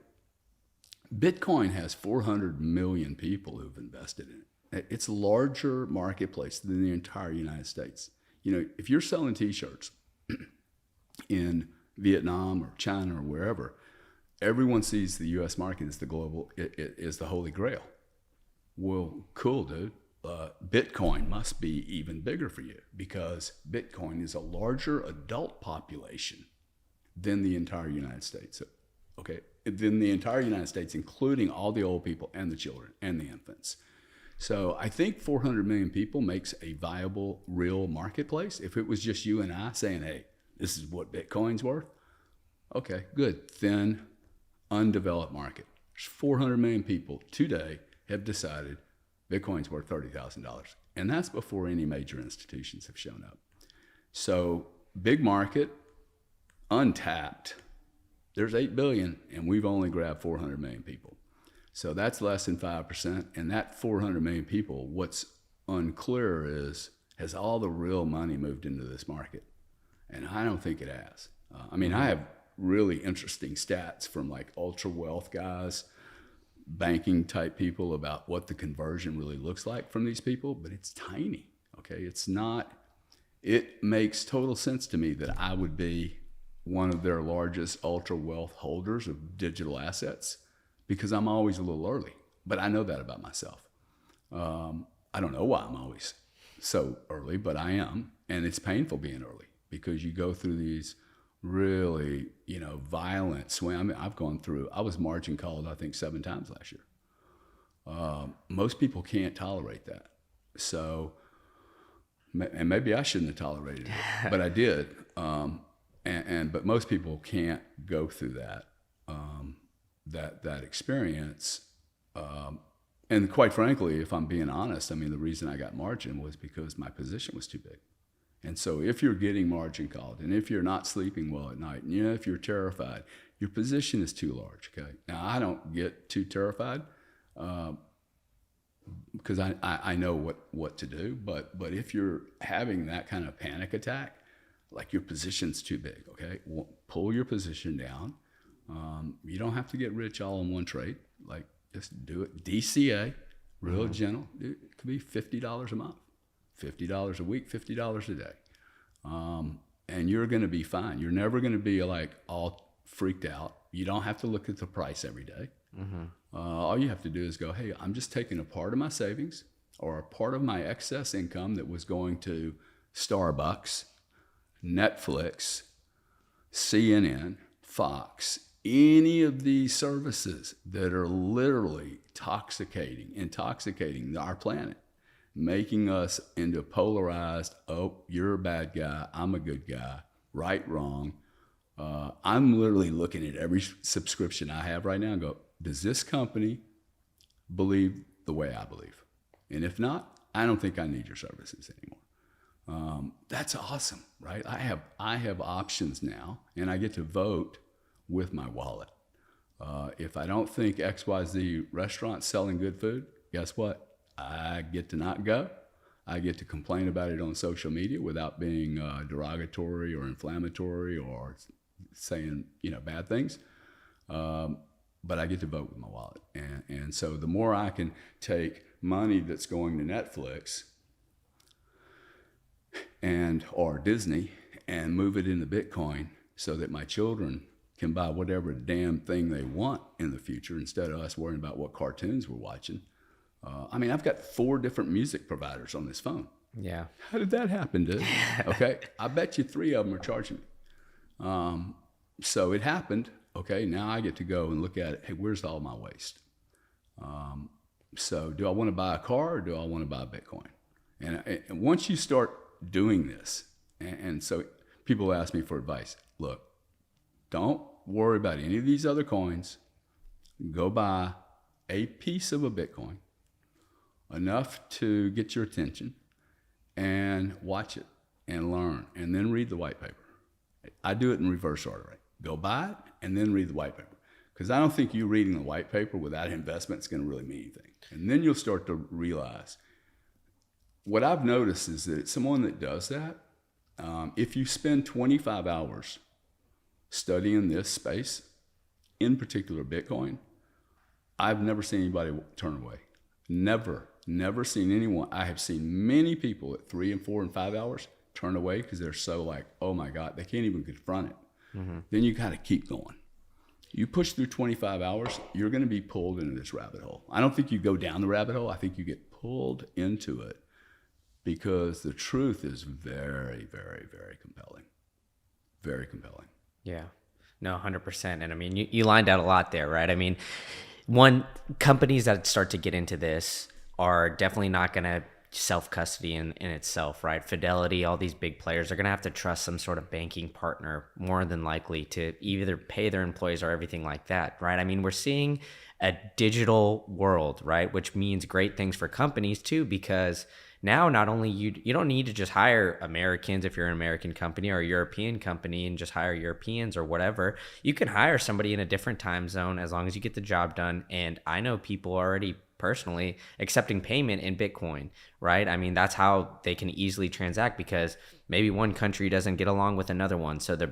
Bitcoin has 400 million people who've invested in it. It's a larger marketplace than the entire United States. You know, if you're selling T-shirts in Vietnam or China or wherever, everyone sees the U.S. market as the global, is the holy grail. Well, cool, dude. Bitcoin must be even bigger for you because Bitcoin is a larger adult population than the entire United States. Okay, than the entire United States, including all the old people and the children and the infants. So I think 400 million people makes a viable, real marketplace. If it was just you and I saying, hey, this is what Bitcoin's worth, okay, good. Thin, undeveloped market. There's 400 million people today have decided Bitcoin's worth $30,000. And that's before any major institutions have shown up. So big market, untapped. There's 8 billion and we've only grabbed 400 million people. So that's less than 5%. And that 400 million people, what's unclear is, has all the real money moved into this market? And I don't think it has. I mean, I have really interesting stats from like ultra wealth guys, banking type people about what the conversion really looks like from these people, but it's tiny. Okay, it's not. It makes total sense to me that I would be one of their largest ultra wealth holders of digital assets because I'm always a little early, but I know that about myself. I don't know why I'm always so early, but I am, and it's painful being early because you go through these really, violent swing. I mean, I was margin called, I think, 7 times last year. Most people can't tolerate that. So, and maybe I shouldn't have tolerated it, but I did. But most people can't go through that experience. And quite frankly, if I'm being honest, I mean, the reason I got margin was because my position was too big. And so if you're getting margin called, and if you're not sleeping well at night, and if you're terrified, your position is too large. Okay. Now I don't get too terrified because I know what to do. But if you're having that kind of panic attack, like your position's too big. Okay. Pull your position down. You don't have to get rich all in one trade. Like just do it. DCA, real gentle. It could be $50 a month. $50 a week, $50 a day. And you're going to be fine. You're never going to be like all freaked out. You don't have to look at the price every day. All you have to do is go, hey, I'm just taking a part of my savings or a part of my excess income that was going to Starbucks, Netflix, CNN, Fox, any of these services that are literally intoxicating our planet, making us into polarized, oh, you're a bad guy, I'm a good guy, right, wrong. I'm literally looking at every subscription I have right now and go, does this company believe the way I believe? And if not, I don't think I need your services anymore. That's awesome, right? I have options now, and I get to vote with my wallet. If I don't think XYZ restaurant's selling good food, guess what? I get to not go. I get to complain about it on social media without being derogatory or inflammatory or saying bad things. But I get to vote with my wallet, and so the more I can take money that's going to Netflix or Disney and move it into Bitcoin, so that my children can buy whatever damn thing they want in the future instead of us worrying about what cartoons we're watching. I've got 4 different music providers on this phone. Yeah. How did that happen, dude? Okay. I bet you 3 of them are charging me. So it happened. Okay. Now I get to go and look at it. Hey, where's all my waste? So do I want to buy a car or do I want to buy Bitcoin? And once you start doing this, and so people ask me for advice, look, don't worry about any of these other coins. Go buy a piece of a Bitcoin, enough to get your attention, and watch it and learn, and then read the white paper. I do it in reverse order. Right? Go buy it and then read the white paper, because I don't think you reading the white paper without investment is going to really mean anything. And then you'll start to realize what I've noticed is that someone that does that, if you spend 25 hours studying this space, in particular Bitcoin, I've never seen anybody turn away. Never seen anyone. I have seen many people at 3 and 4 and 5 hours turn away because they're so like, oh my God, they can't even confront it. Then you gotta keep going. You push through 25 hours, you're gonna be pulled into this rabbit hole. I don't think you go down the rabbit hole. I think you get pulled into it because the truth is very, very, very compelling. Very compelling. Yeah, no, 100%. And I mean, you lined out a lot there, right? I mean, companies that start to get into this are definitely not going to self-custody in itself, right? Fidelity, all these big players are going to have to trust some sort of banking partner more than likely to either pay their employees or everything like that, right? I mean, we're seeing a digital world, right? Which means great things for companies too, because now not only you don't need to just hire Americans if you're an American company or a European company and just hire Europeans or whatever. You can hire somebody in a different time zone as long as you get the job done. And I know people already personally accepting payment in Bitcoin, right? I mean, that's how they can easily transact, because maybe one country doesn't get along with another one. So their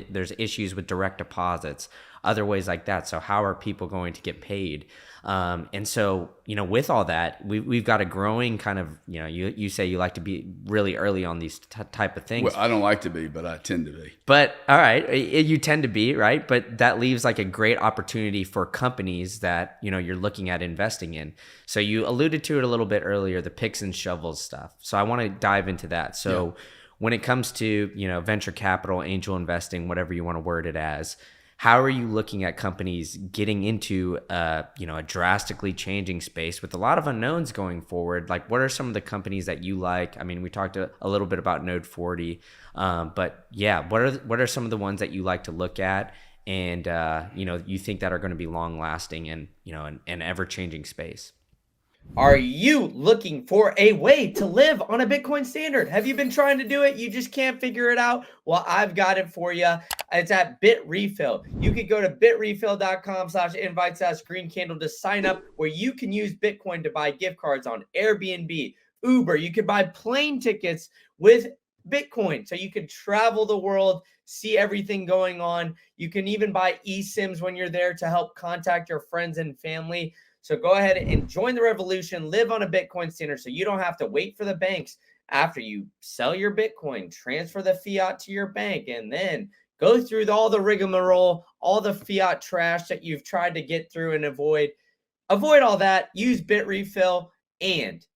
there's issues with direct deposits, other ways like that. So how are people going to get paid? And so, with all that, we've got a growing kind of, you say you like to be really early on these type of things. Well, I don't like to be, but I tend to be. But all right, you tend to be, right? But that leaves like a great opportunity for companies that, you're looking at investing in. So you alluded to it a little bit earlier, the picks and shovels stuff. So I want to dive into that. So when it comes to, venture capital, angel investing, whatever you want to word it as, how are you looking at companies getting into a drastically changing space with a lot of unknowns going forward? Like, what are some of the companies that you like? I mean, we talked a little bit about Node 40, but yeah, what are some of the ones that you like to look at and you think that are going to be long lasting and an ever changing space? Are you looking for a way to live on a Bitcoin standard? Have you been trying to do it? You just can't figure it out? Well, I've got it for you. It's at BitRefill. You could go to bitrefill.com/invite/green-candle to sign up, where you can use Bitcoin to buy gift cards on Airbnb, Uber. You could buy plane tickets with Bitcoin, so you can travel the world, see everything going on. You can even buy eSIMs when you're there to help contact your friends and family. So go ahead and join the revolution, live on a Bitcoin standard, so you don't have to wait for the banks after you sell your Bitcoin, transfer the fiat to your bank, and then go through all the rigmarole, all the fiat trash that you've tried to get through and avoid. Avoid all that. Use BitRefill and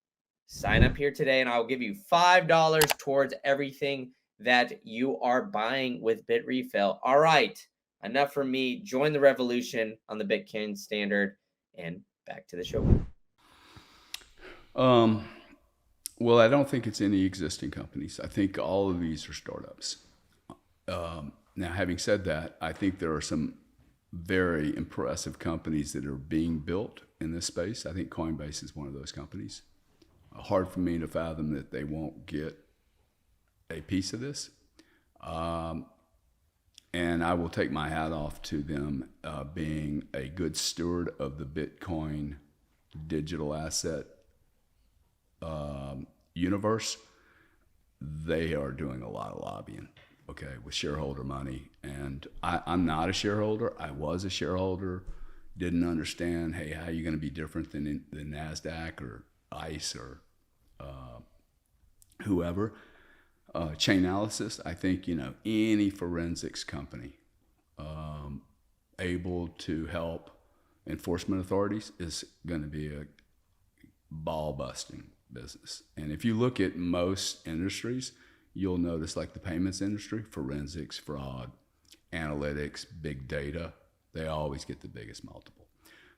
sign up here today, and I'll give you $5 towards everything that you are buying with BitRefill. All right, enough from me. Join the revolution on the Bitcoin standard, and back to the show. Well, I don't think it's any existing companies. I think all of these are startups. Now, having said that, I think there are some very impressive companies that are being built in this space. I think Coinbase is one of those companies. Hard for me to fathom that they won't get a piece of this. And I will take my hat off to them being a good steward of the Bitcoin digital asset universe. They are doing a lot of lobbying, okay, with shareholder money. And I'm not a shareholder. I was a shareholder. Didn't understand, hey, how are you going to be different than NASDAQ or ICE or whoever. Chainalysis, I think, any forensics company able to help enforcement authorities is going to be a ball-busting business. And if you look at most industries, you'll notice, like the payments industry, forensics, fraud, analytics, big data, they always get the biggest multiple.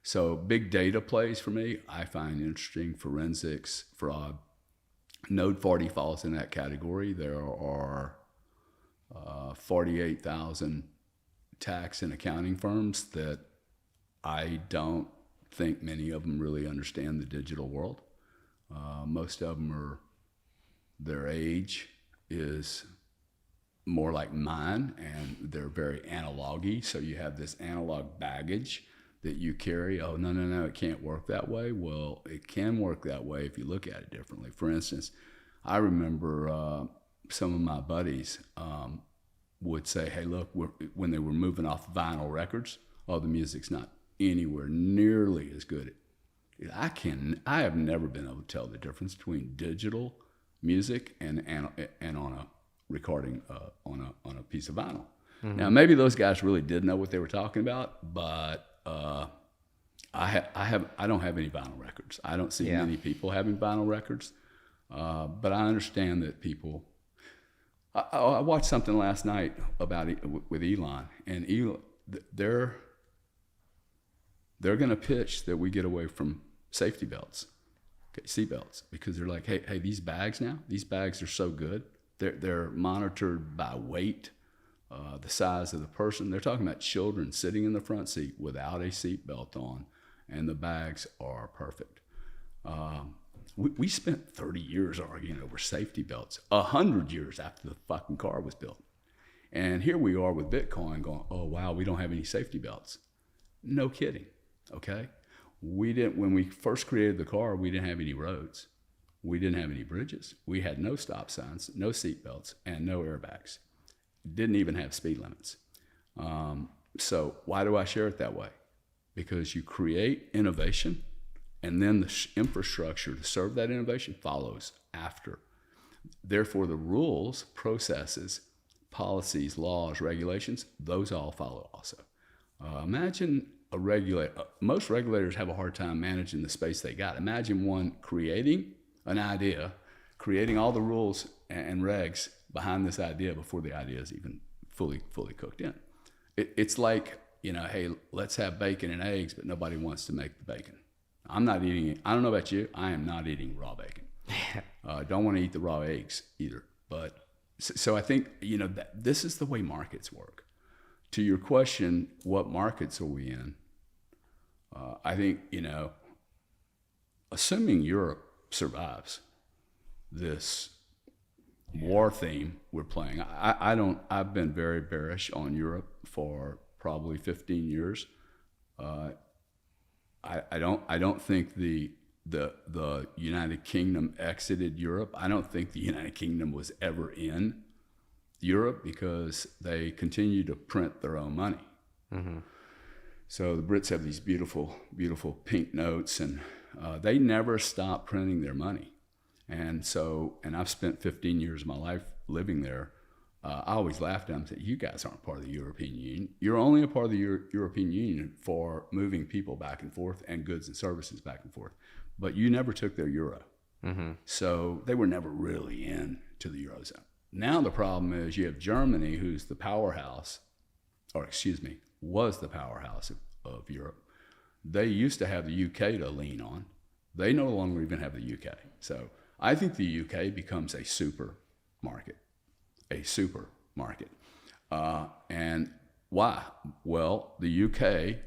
So big data plays for me, I find interesting. Forensics, fraud. Node 40 falls in that category. There are 48,000 tax and accounting firms that I don't think many of them really understand the digital world. Most of them their age is more like mine, and they're very analog-y. So you have this analog baggage that you carry. Oh, no, it can't work that way. Well, it can work that way if you look at it differently. For instance, I remember some of my buddies would say, hey, look, when they were moving off vinyl records, oh, the music's not anywhere nearly as good. I have never been able to tell the difference between digital music and on a recording on a piece of vinyl. Mm-hmm. Now, maybe those guys really did know what they were talking about, but I don't have any vinyl records. I don't see many people having vinyl records, but I understand that people. I watched something last night about with Elon, and they're going to pitch that we get away from safety belts, seat belts, because they're like, hey, these bags are so good. They're monitored by weight. The size of the person. They're talking about children sitting in the front seat without a seatbelt on, and the bags are perfect. We spent 30 years arguing over safety belts, 100 years after the fucking car was built. And here we are with Bitcoin going, oh, wow, we don't have any safety belts. No kidding, okay? When we first created the car, we didn't have any roads. We didn't have any bridges. We had no stop signs, no seat belts, and no airbags. Didn't even have speed limits. So why do I share it that way? Because you create innovation, and then the infrastructure to serve that innovation follows after. Therefore, the rules, processes, policies, laws, regulations, those all follow also. Imagine a regulator. Most regulators have a hard time managing the space they got. Imagine one creating an idea, creating all the rules and regs behind this idea before the idea is even fully cooked in. It's like, hey, let's have bacon and eggs, but nobody wants to make the bacon. I'm not eating it. I don't know about you. I am not eating raw bacon. Don't want to eat the raw eggs either. But so I think, this is the way markets work. To your question, what markets are we in? I think, assuming Europe survives this war theme we're playing, I've been very bearish on Europe for probably 15 years. I don't think the United Kingdom exited Europe. I don't think the United Kingdom was ever in Europe because they continue to print their own money. Mm-hmm. So the Brits have these beautiful, beautiful pink notes, and they never stop printing their money. And I've spent 15 years of my life living there. I always laughed at them and said, you guys aren't part of the European Union. You're only a part of the European Union for moving people back and forth and goods and services back and forth. But you never took their euro. Mm-hmm. So they were never really into the Eurozone. Now the problem is you have Germany, who's the powerhouse, was the powerhouse of Europe. They used to have the UK to lean on. They no longer even have the UK. So I think the UK becomes a supermarket. And why? Well, the UK,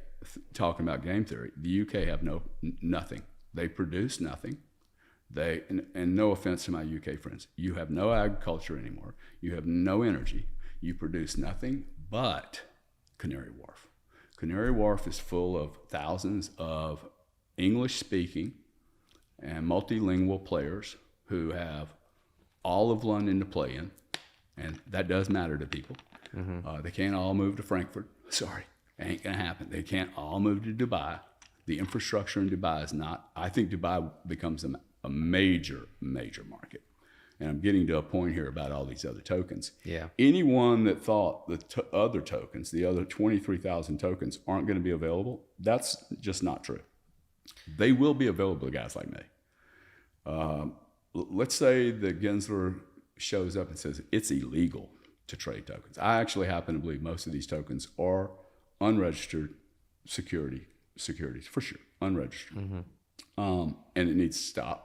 talking about game theory, the UK have nothing. They produce nothing. And no offense to my UK friends, you have no agriculture anymore. You have no energy. You produce nothing but Canary Wharf. Canary Wharf is full of thousands of English-speaking and multilingual players who have all of London to play in, and that does matter to people. Mm-hmm. They can't all move to Frankfurt. Sorry, ain't gonna happen. They can't all move to Dubai. The infrastructure in Dubai is not. I think Dubai becomes a major market. And I'm getting to a point here about all these other tokens. Yeah. Anyone that thought the other tokens, the other 23,000 tokens, aren't going to be available, that's just not true. They will be available to guys like me. Let's say that Gensler shows up and says it's illegal to trade tokens. I actually happen to believe most of these tokens are unregistered securities, for sure, unregistered. Mm-hmm. And it needs to stop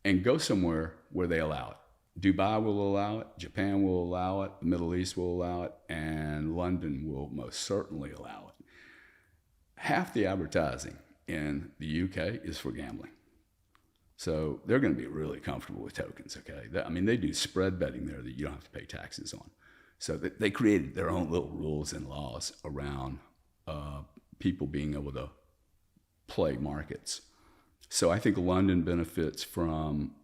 and go somewhere where they allow it. Dubai will allow it, Japan will allow it, the Middle East will allow it, and London will most certainly allow it. Half the advertising in the UK is for gambling. So they're going to be really comfortable with tokens, okay? They do spread betting there that you don't have to pay taxes on. So they created their own little rules and laws around people being able to play markets. So I think London benefits from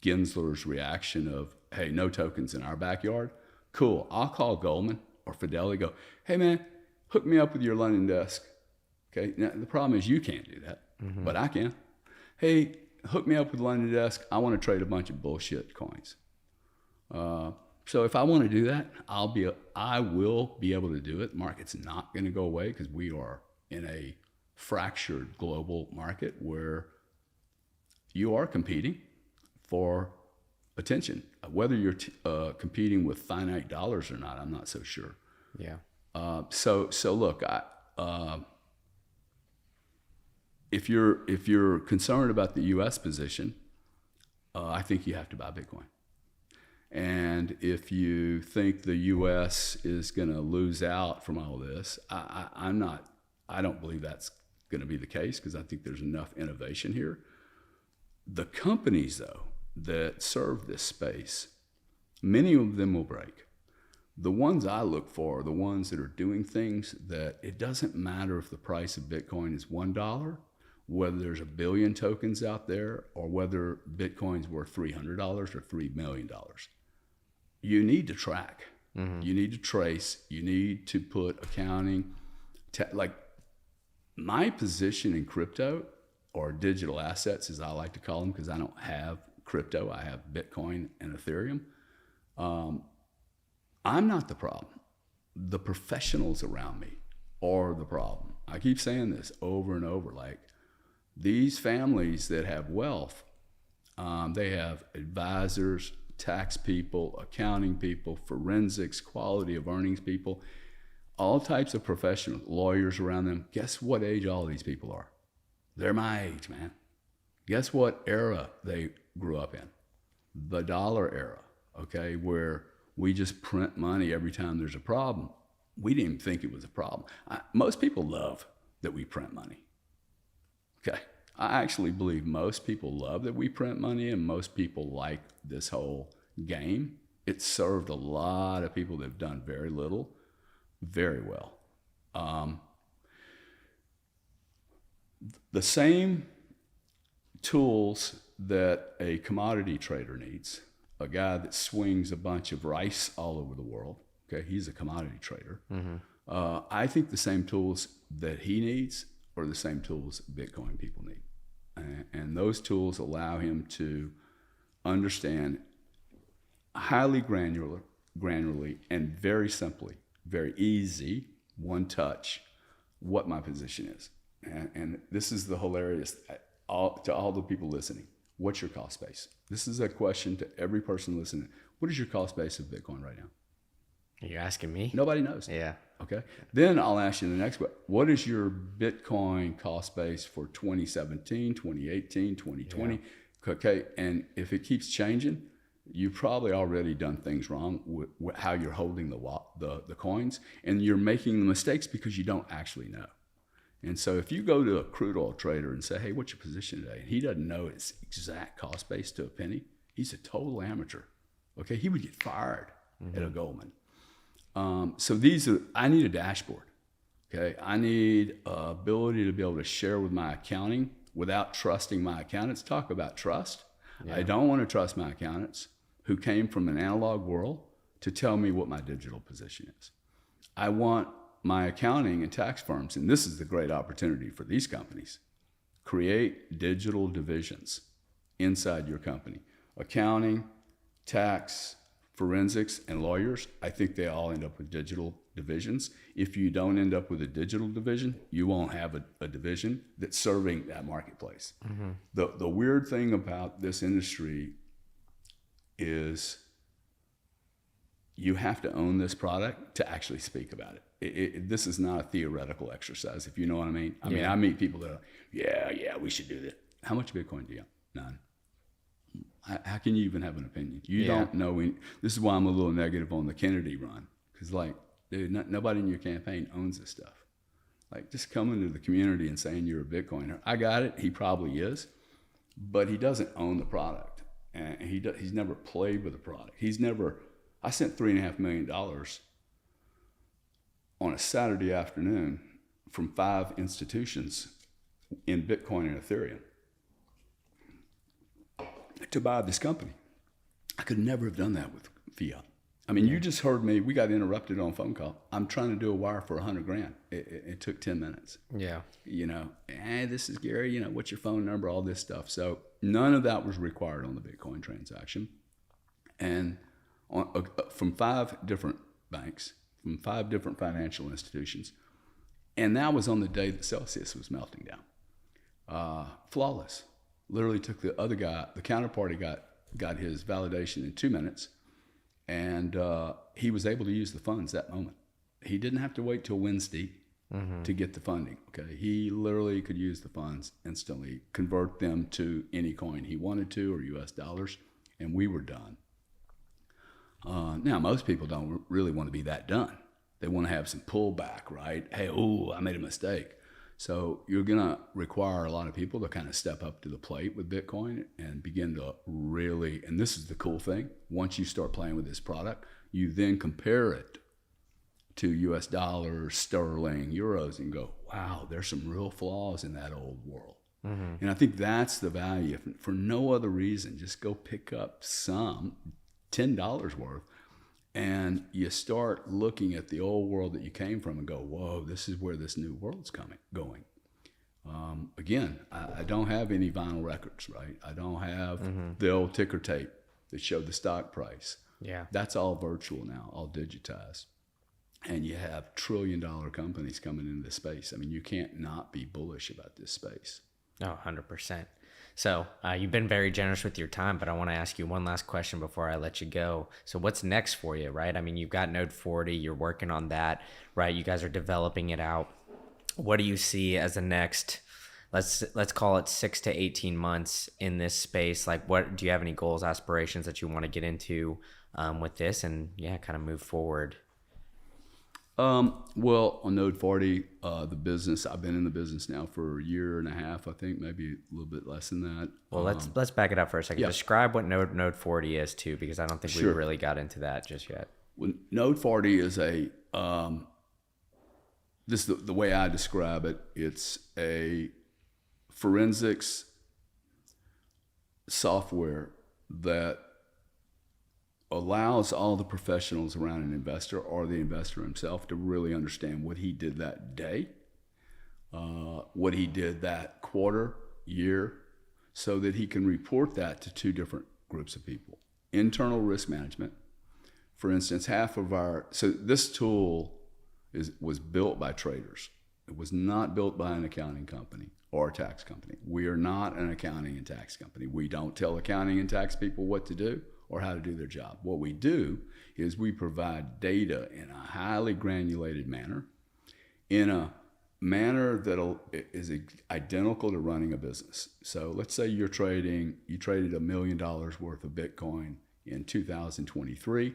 Gensler's reaction of, hey, no tokens in our backyard. Cool, I'll call Goldman or Fidelity, go, hey man, hook me up with your London desk. Okay, now the problem is you can't do that, but I can. Hey, hook me up with London desk. I want to trade a bunch of bullshit coins. So if I want to do that, I will be able to do it. The market's not going to go away because we are in a fractured global market where you are competing for attention. Whether you're competing with finite dollars or not, I'm not so sure. Yeah. So look, if you're concerned about the U.S. position, I think you have to buy Bitcoin. And if you think the U.S. is going to lose out from all this, I don't believe that's going to be the case because I think there's enough innovation here. The companies, though, that serve this space, many of them will break. The ones I look for are the ones that are doing things that it doesn't matter if the price of Bitcoin is $1, whether there's 1 billion tokens out there, or whether Bitcoin's worth $300 or $3 million. You need to track. Mm-hmm. You need to trace. You need to put accounting. Like my position in crypto, or digital assets, as I like to call them, because I don't have crypto. I have Bitcoin and Ethereum. I'm not the problem. The professionals around me are the problem. I keep saying this over and over. Like these families that have wealth, they have advisors, tax people, accounting people, forensics, quality of earnings people, all types of professionals, lawyers around them. Guess what age all these people are? They're my age, man. Guess what era they grew up in? The dollar era, okay, where we just print money every time there's a problem. We didn't even think it was a problem. Most people love that we print money, okay? I actually believe most people love that we print money, and most people like this whole game. It served a lot of people that have done very little very well. The same tools that a commodity trader needs, a guy that swings a bunch of rice all over the world, okay, he's a commodity trader. I think the same tools that he needs are the same tools Bitcoin people need. And those tools allow him to understand highly granularly and very simply, very easy, one touch, what my position is. And this is the hilarious, to all the people listening, what's your cost base? This is a question to every person listening. What is your cost base of Bitcoin right now? You're asking me? Nobody knows. Yeah. Okay. Then I'll ask you the next question. What is your Bitcoin cost base for 2017, 2018, 2020? Yeah. Okay. And if it keeps changing, you've probably already done things wrong with how you're holding the coins, and you're making the mistakes because you don't actually know. And so if you go to a crude oil trader and say, hey, what's your position today? And he doesn't know its exact cost base to a penny, he's a total amateur. Okay. He would get fired at a Goldman. So I need a dashboard. Okay. I need ability to be able to share with my accounting without trusting my accountants. Talk about trust. Yeah. I don't want to trust my accountants who came from an analog world to tell me what my digital position is. I want my accounting and tax firms, and this is the great opportunity for these companies, create digital divisions inside your company. Accounting, tax, forensics, and lawyers, I think they all end up with digital divisions. If you don't end up with a digital division, you won't have a division that's serving that marketplace. The weird thing about this industry is you have to own this product to actually speak about it. This is not a theoretical exercise, if you know what I mean. I mean, I meet people that are, yeah, we should do that. How much Bitcoin do you own? None. How can you even have an opinion? You don't know. This is why I'm a little negative on the Kennedy run. Because, like, dude, nobody in your campaign owns this stuff. Like, just coming to the community and saying you're a Bitcoiner. I got it. He probably is. But he doesn't own the product. And he's never played with the product. I sent $3.5 million on a Saturday afternoon from 5 institutions in Bitcoin and Ethereum to buy this company. I could never have done that with fiat. I mean, you just heard me. We got interrupted on a phone call. I'm trying to do a wire for $100,000. It took 10 minutes. Yeah. This is Gary. What's your phone number? All this stuff. So none of that was required on the Bitcoin transaction. And from 5 different banks, from 5 different financial institutions. And that was on the day that Celsius was melting down. Flawless. Literally took the other guy, the counterparty got his validation in 2 minutes, and he was able to use the funds that moment. He didn't have to wait till Wednesday to get the funding. Okay, he literally could use the funds instantly, convert them to any coin he wanted to or U.S. dollars, and we were done. Now, most people don't really want to be that done. They want to have some pullback, right? Hey, I made a mistake. So you're going to require a lot of people to kind of step up to the plate with Bitcoin and begin to really, and this is the cool thing, once you start playing with this product, you then compare it to US dollars, sterling, euros, and go, wow, there's some real flaws in that old world. And I think that's the value. For no other reason, just go pick up some $10 worth, and you start looking at the old world that you came from and go, whoa, this is where this new world's going. Again, I don't have any vinyl records, right? I don't have the old ticker tape that showed the stock price. Yeah. That's all virtual now, all digitized. And you have trillion-dollar companies coming into this space. I mean, you can't not be bullish about this space. Oh, 100%. So you've been very generous with your time, but I want to ask you one last question before I let you go. So what's next for you, right? I mean, you've got Node 40, you're working on that, right? You guys are developing it out. What do you see as the next, let's call it 6 to 18 months in this space? Like, what do you have any goals, aspirations that you want to get into with this and kind of move forward? Well, on Node 40, the business, I've been in the business now for a year and a half, I think, maybe a little bit less than that. Well, let's back it up for a second. Yeah. Describe what Node 40 is too, because I don't think we Sure. really got into that just yet. Well, Node 40 is this is the way I describe it. It's a forensics software that allows all the professionals around an investor or the investor himself to really understand what he did that day, what he did that quarter, year, so that he can report that to two different groups of people. Internal risk management. For instance, so this tool was built by traders. It was not built by an accounting company or a tax company. We are not an accounting and tax company. We don't tell accounting and tax people what to do or how to do their job. What we do is we provide data in a highly granulated manner, in a manner that is identical to running a business. So let's say you traded $1 million worth of Bitcoin in 2023,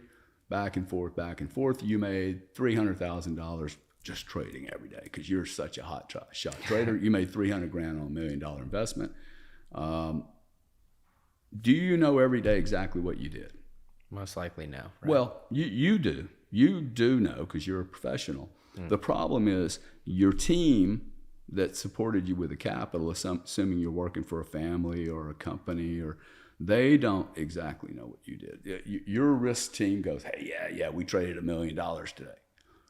back and forth. You made $300,000 just trading every day because you're such a hot shot trader. You made $300,000 on $1 million investment. Do you know every day exactly what you did? Most likely no. Right? Well, you do. You do know because you're a professional. The problem is your team that supported you with the capital, assuming you're working for a family or a company, or they don't exactly know what you did. Your risk team goes, hey, yeah, we traded $1 million today.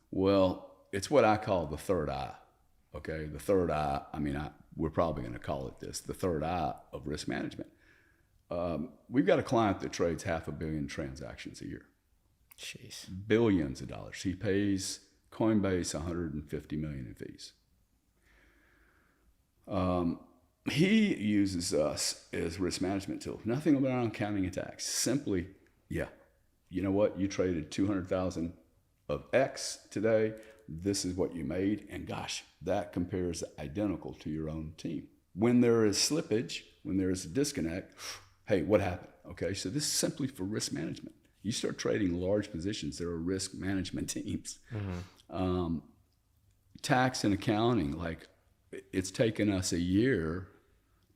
Well, it's what I call the third eye. Okay, the third eye. We're probably going to call it this, the third eye of risk management. We've got a client that trades 500 million transactions a year. Jeez. Billions of dollars. He pays Coinbase $150 million in fees. He uses us as risk management tool. Nothing about accounting and tax. Simply, you know what? You traded 200,000 of X today. This is what you made. And gosh, that compares identical to your own team. When there is slippage, when there is a disconnect, hey, what happened? Okay, so this is simply for risk management. You start trading large positions, there are risk management teams. Mm-hmm. Tax and accounting, like it's taken us a year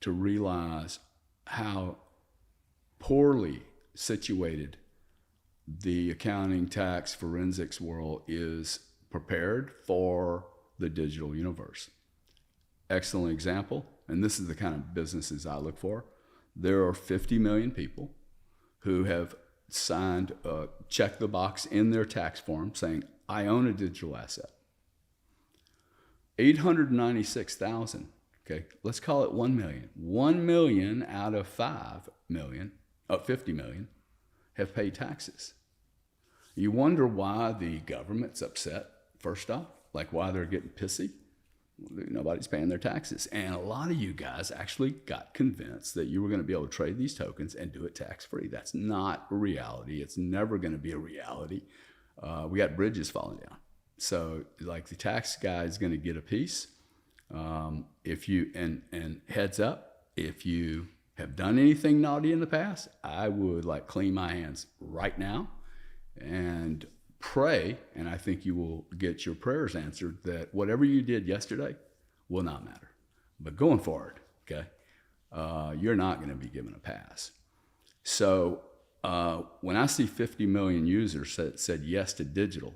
to realize how poorly situated the accounting, tax, forensics world is prepared for the digital universe. Excellent example, and this is the kind of businesses I look for. There are 50 million people who have signed, checked the box in their tax form saying, I own a digital asset. 896,000, okay, let's call it 1 million. 1 million out of 50 million have paid taxes. You wonder why the government's upset, first off, like why they're getting pissy. Nobody's paying their taxes. And a lot of you guys actually got convinced that you were going to be able to trade these tokens and do it tax-free. That's not a reality. It's never going to be a reality. We got bridges falling down. So like the tax guy is going to get a piece. If you, and heads up, if you have done anything naughty in the past, I would like clean my hands right now and pray, and I think you will get your prayers answered, that whatever you did yesterday will not matter. But going forward, okay, you're not going to be given a pass. So when I see 50 million users that said yes to digital,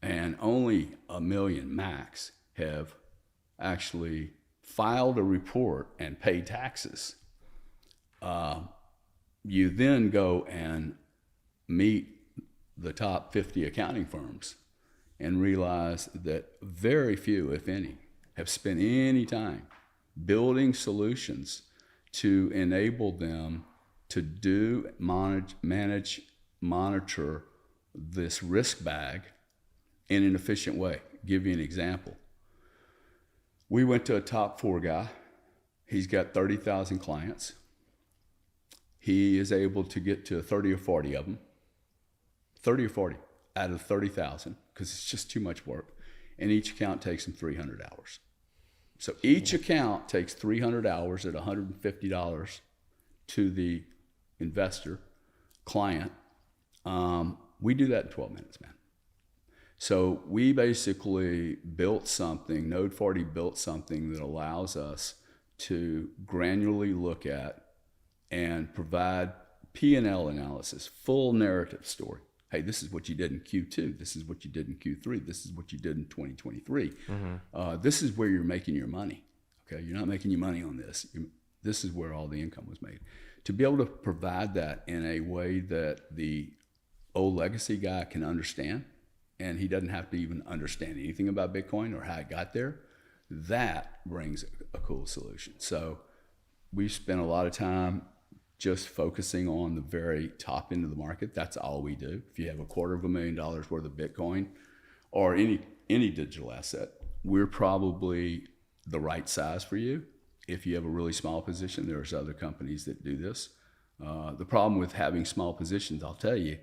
and only 1 million max have actually filed a report and paid taxes, you then go and meet the top 50 accounting firms and realize that very few, if any, have spent any time building solutions to enable them to monitor this risk bag in an efficient way. Give you an example. We went to a top 4 guy. He's got 30,000 clients. He is able to get to 30 or 40 of them. 30 or 40 out of 30,000, because it's just too much work. And each account takes him 300 hours. So each account takes 300 hours at $150 to the investor, client. We do that in 12 minutes, man. So we basically built something, Node 40 built something that allows us to granularly look at and provide P&L analysis, full narrative story. Hey, this is what you did in Q2. This is what you did in Q3. This is what you did in 2023. This is where you're making your money. Okay, you're not making your money on this. This is where all the income was made. To be able to provide that in a way that the old legacy guy can understand, and he doesn't have to even understand anything about Bitcoin or how it got there, that brings a cool solution. So we spent a lot of time just focusing on the very top end of the market. That's all we do. If you have $250,000 worth of Bitcoin or any digital asset, we're probably the right size for you. If you have a really small position, there's other companies that do this. The problem with having small positions, I'll tell you,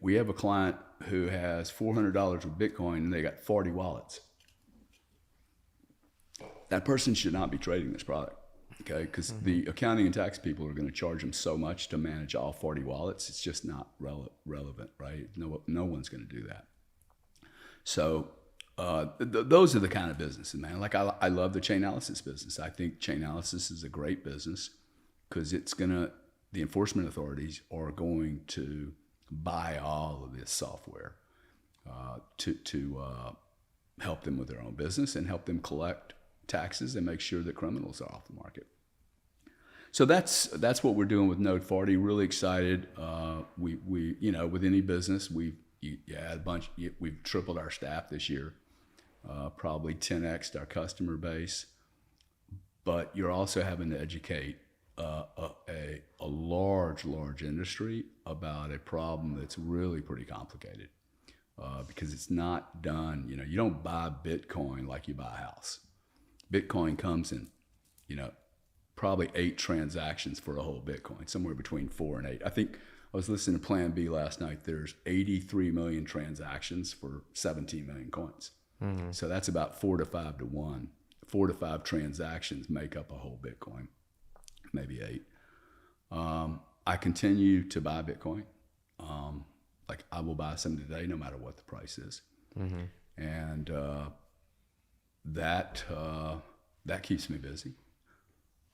we have a client who has $400 of Bitcoin and they got 40 wallets. That person should not be trading this product, okay? Because the accounting and tax people are going to charge them so much to manage all 40 wallets. It's just not relevant, right? No one's going to do that. So those are the kind of businesses, man. Like I love the Chainalysis business. I think Chainalysis is a great business because the enforcement authorities are going to buy all of this software to help them with their own business and help them collect taxes and make sure that criminals are off the market. So that's what we're doing with Node 40. Really excited. We with any business, we've tripled our staff this year, probably 10x'd our customer base. But you're also having to educate a large industry about a problem that's really pretty complicated because it's not done. You don't buy Bitcoin like you buy a house. Bitcoin comes in, probably 8 transactions for a whole Bitcoin, somewhere between 4 and 8. I think I was listening to Plan B last night. There's 83 million transactions for 17 million coins. So that's about 4 to 5 to 1. 4 to 5 transactions make up a whole Bitcoin, maybe 8. I continue to buy Bitcoin. Like I will buy some today, no matter what the price is. And that keeps me busy.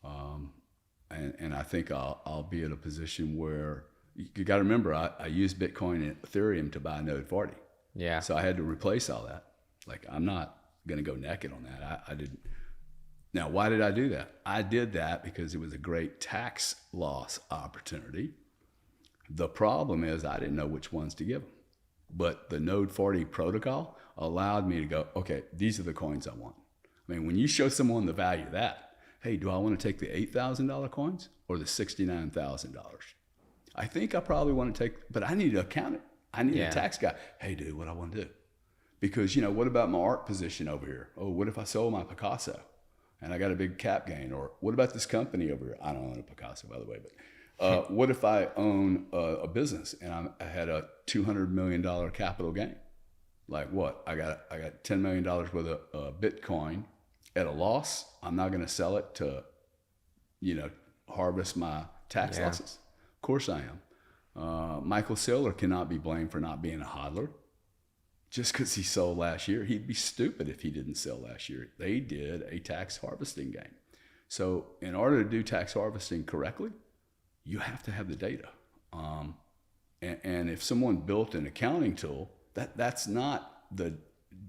And I think I'll be in a position where you got to remember I used Bitcoin and Ethereum to buy Node 40. Yeah. So I had to replace all that. Like I'm not going to go naked on that. I didn't. Now, why did I do that? I did that because it was a great tax loss opportunity. The problem is I didn't know which ones to give them. But the Node 40 protocol allowed me to go, okay, these are the coins I want. I mean, when you show someone the value of that, hey, do I want to take the $8,000 coins or the $69,000? I think I probably want to take, but I need to account it. I need a tax guy. Hey, dude, what I want to do? Because, what about my art position over here? Oh, what if I sold my Picasso and I got a big cap gain? Or what about this company over here? I don't own a Picasso, by the way, but what if I own a business and I had a $200 million capital gain? Like what? I got $10 million worth of Bitcoin at a loss. I'm not going to sell it to, harvest my tax losses. Of course I am. Michael Saylor cannot be blamed for not being a hodler. Just because he sold last year, he'd be stupid if he didn't sell last year. They did a tax harvesting game. So in order to do tax harvesting correctly, you have to have the data. And if someone built an accounting tool, that's not the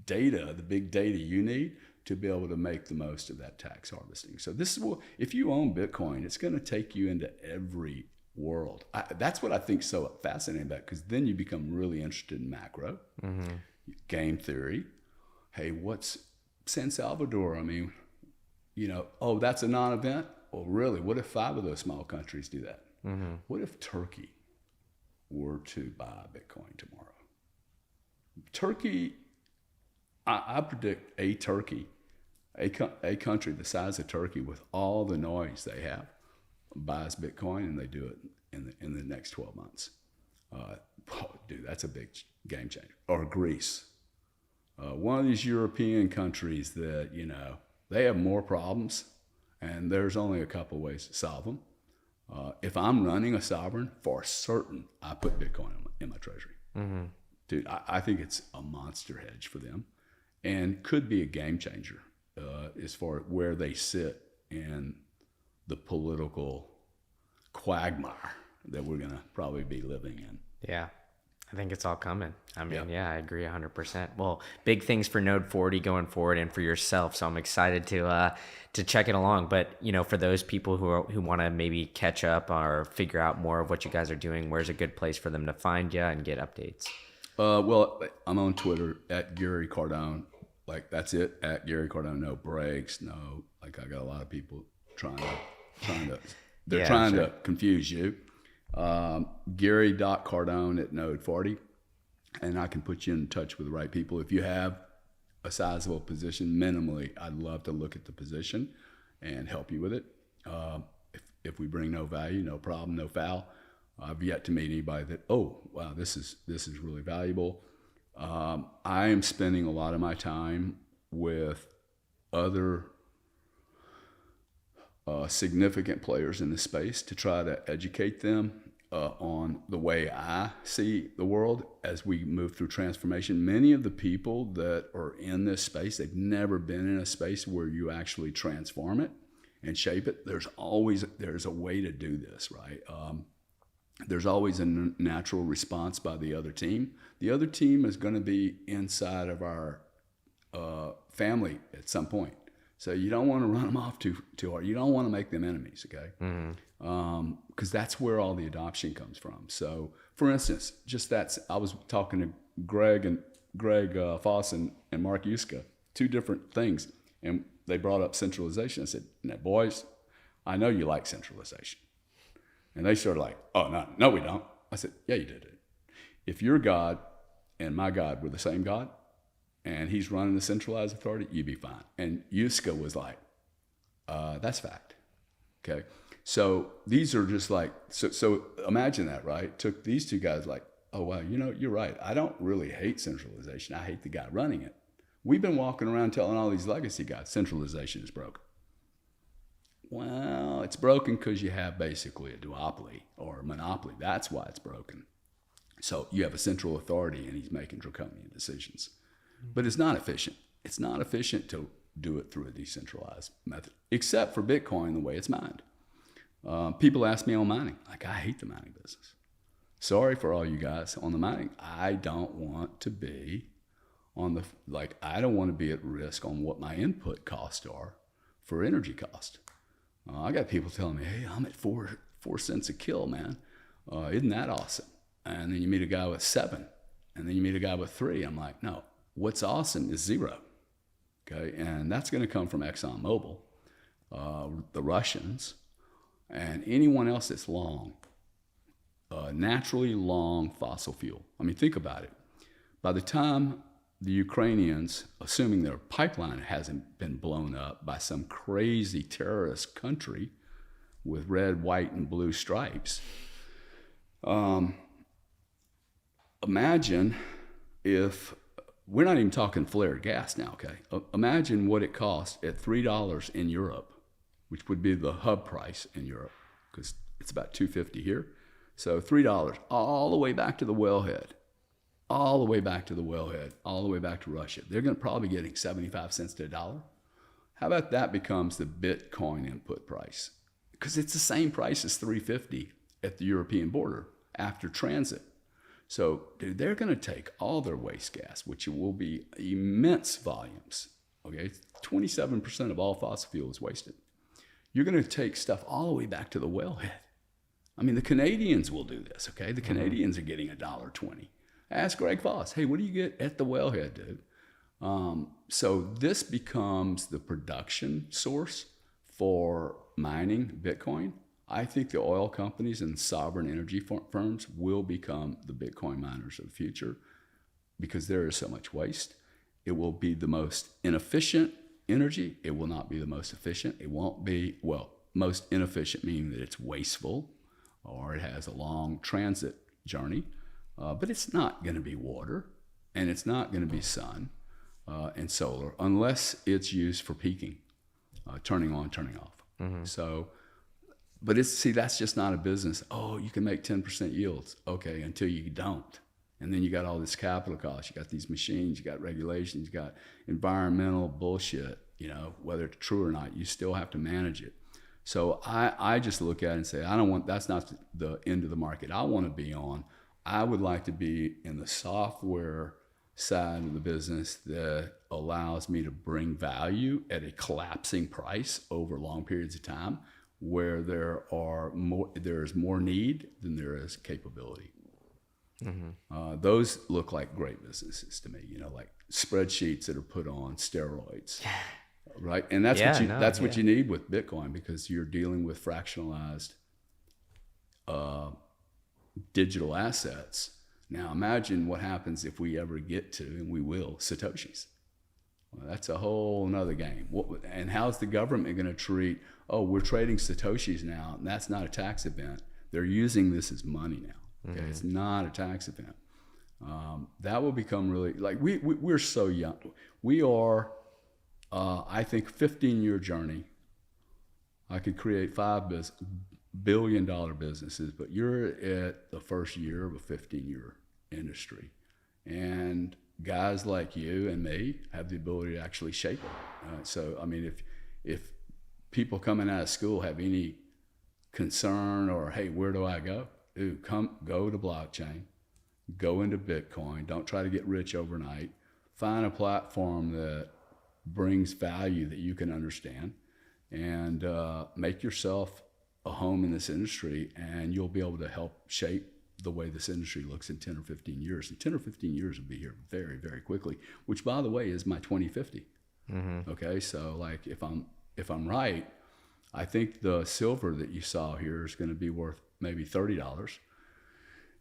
data, the big data you need to be able to make the most of that tax harvesting. So this is what, if you own Bitcoin, it's going to take you into every world. That's what I think so fascinating about it, because then you become really interested in macro, game theory. Hey, what's San Salvador? I mean, oh, that's a non-event? Well, really, what if 5 of those small countries do that? What if Turkey were to buy Bitcoin tomorrow? Turkey, I predict a country the size of Turkey with all the noise they have buys Bitcoin, and they do it in the next 12 months. Dude, that's a big game changer. Or Greece. One of these European countries that, they have more problems, and there's only a couple ways to solve them. If I'm running a sovereign, for certain, I put Bitcoin in my treasury. dude, I think it's a monster hedge for them and could be a game changer as far as where they sit in the political quagmire that we're going to probably be living in. Yeah. I think it's all coming. I mean, yeah, I agree 100%. Well, big things for Node 40 going forward and for yourself. So I'm excited to check it along. But, you know, for those people who want to maybe catch up or figure out more of what you guys are doing, where's a good place for them to find you and get updates? Well, I'm on Twitter at Gary Cardone. Like, that's it, at Gary Cardone. No breaks, no, like, I got a lot of people trying to confuse you. Gary.Cardone at Node 40, and I can put you in touch with the right people. If you have a sizable position, minimally, I'd love to look at the position and help you with it. If we bring no value, no problem, no foul. I've yet to meet anybody that, oh, wow, this is really valuable. I am spending a lot of my time with other significant players in this space to try to educate them on the way I see the world as we move through transformation. Many of the people that are in this space, they've never been in a space where you actually transform it and shape it. There's a way to do this, right? There's always a natural response by the other team. The other team is going to be inside of our family at some point. So you don't want to run them off too hard. You don't want to make them enemies, okay? Because that's where all the adoption comes from. So, for instance, I was talking to Greg Foss and Mark Yuska, two different things, and they brought up centralization. I said, "Now, boys, I know you like centralization," and they started like, "Oh no, we don't." I said, "Yeah, you did it. If your God and my God were the same God, and he's running the centralized authority, you'd be fine." And Yuska was like, "That's fact." Okay. So these are just like, so imagine that, right? Took these two guys like, oh, wow, you're right. I don't really hate centralization. I hate the guy running it. We've been walking around telling all these legacy guys centralization is broken. Well, it's broken because you have basically a duopoly or a monopoly. That's why it's broken. So you have a central authority and he's making draconian decisions. But it's not efficient. It's not efficient to do it through a decentralized method, except for Bitcoin, the way it's mined. People ask me on mining, like, I hate the mining business. Sorry for all you guys on the mining. I don't want to be I don't want to be at risk on what my input costs are for energy cost. I got people telling me, hey, I'm at 4 cents a kill, man. Isn't that awesome? And then you meet a guy with 7, and then you meet a guy with 3. I'm like, no, what's awesome is 0. Okay, and that's going to come from ExxonMobil, the Russians, and anyone else that's long, naturally long fossil fuel. I mean, think about it. By the time the Ukrainians, assuming their pipeline hasn't been blown up by some crazy terrorist country with red, white, and blue stripes, imagine if, we're not even talking flared gas now, okay? Imagine what it costs at $3 in Europe, which would be the hub price in Europe, because it's about $2.50 here. So $3 all the way back to the wellhead, all the way back to Russia. They're going to probably be getting 75 cents to $1. How about that becomes the Bitcoin input price? Because it's the same price as $3.50 at the European border after transit. So dude, they're going to take all their waste gas, which will be immense volumes. Okay, 27% of all fossil fuel is wasted. You're going to take stuff all the way back to the wellhead. I mean, the Canadians will do this, okay? The Canadians are getting $1.20. Ask Greg Foss, hey, what do you get at the wellhead, dude? So this becomes the production source for mining Bitcoin. I think the oil companies and sovereign energy firms will become the Bitcoin miners of the future because there is so much waste. It will be the most inefficient energy. It will not be the most efficient. It won't be, well, most inefficient meaning that it's wasteful or it has a long transit journey, but it's not going to be water and it's not going to be sun and solar unless it's used for peaking, turning on, turning off. So, but that's just not a business. Oh, you can make 10% yields. Okay, until you don't. And then you got all this capital costs. You got these machines, you got regulations, you got environmental bullshit, you know, whether it's true or not, you still have to manage it. So I just look at it and say, that's not the end of the market I want to be on. I would like to be in the software side of the business that allows me to bring value at a collapsing price over long periods of time, where there's more need than there is capability. Mm-hmm. Those look like great businesses to me, you know, like spreadsheets that are put on steroids. Right, and that's what you need with Bitcoin, because you're dealing with fractionalized digital assets. Now imagine what happens if we ever get to, and we will, Satoshis. Well, that's a whole nother game. And how's the government going to treat, oh, we're trading Satoshis now, and that's not a tax event. They're using this as money now. Okay, it's not a tax event. That will become really, like, we're so young. We are, I think, 15-year journey. I could create $5 billion businesses, but you're at the first year of a 15-year industry. And guys like you and me have the ability to actually shape it. So, I mean, if people coming out of school have any concern or, hey, where do I go? Dude, go to blockchain, go into Bitcoin. Don't try to get rich overnight. Find a platform that brings value that you can understand, and make yourself a home in this industry, and you'll be able to help shape the way this industry looks in 10 or 15 years. And 10 or 15 years will be here very, very quickly, which, by the way, is my 2050. Okay, so like if I'm right, I think the silver that you saw here is going to be worth maybe $30,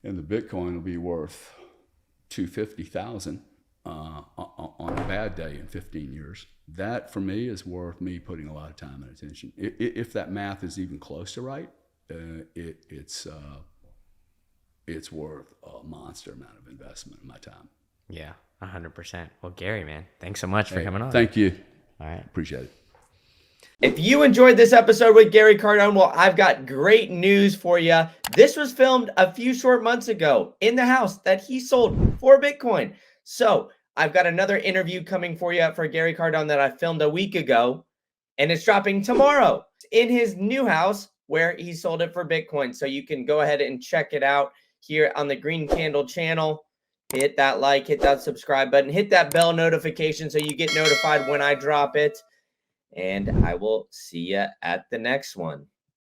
and the Bitcoin will be worth $250,000 on a bad day in 15 years. That, for me, is worth me putting a lot of time and attention. If that math is even close to right, it's worth a monster amount of investment in my time. Yeah, 100%. Well, Gary, man, thanks so much for coming on. Thank you. All right. Appreciate it. If you enjoyed this episode with Gary Cardone, well, I've got great news for you. This was filmed a few short months ago in the house that he sold for Bitcoin. So I've got another interview coming for you for Gary Cardone that I filmed a week ago, and it's dropping tomorrow in his new house where he sold it for Bitcoin. So you can go ahead and check it out here on the Green Candle channel. Hit that like, hit that subscribe button, hit that bell notification so you get notified when I drop it. And I will see you at the next one.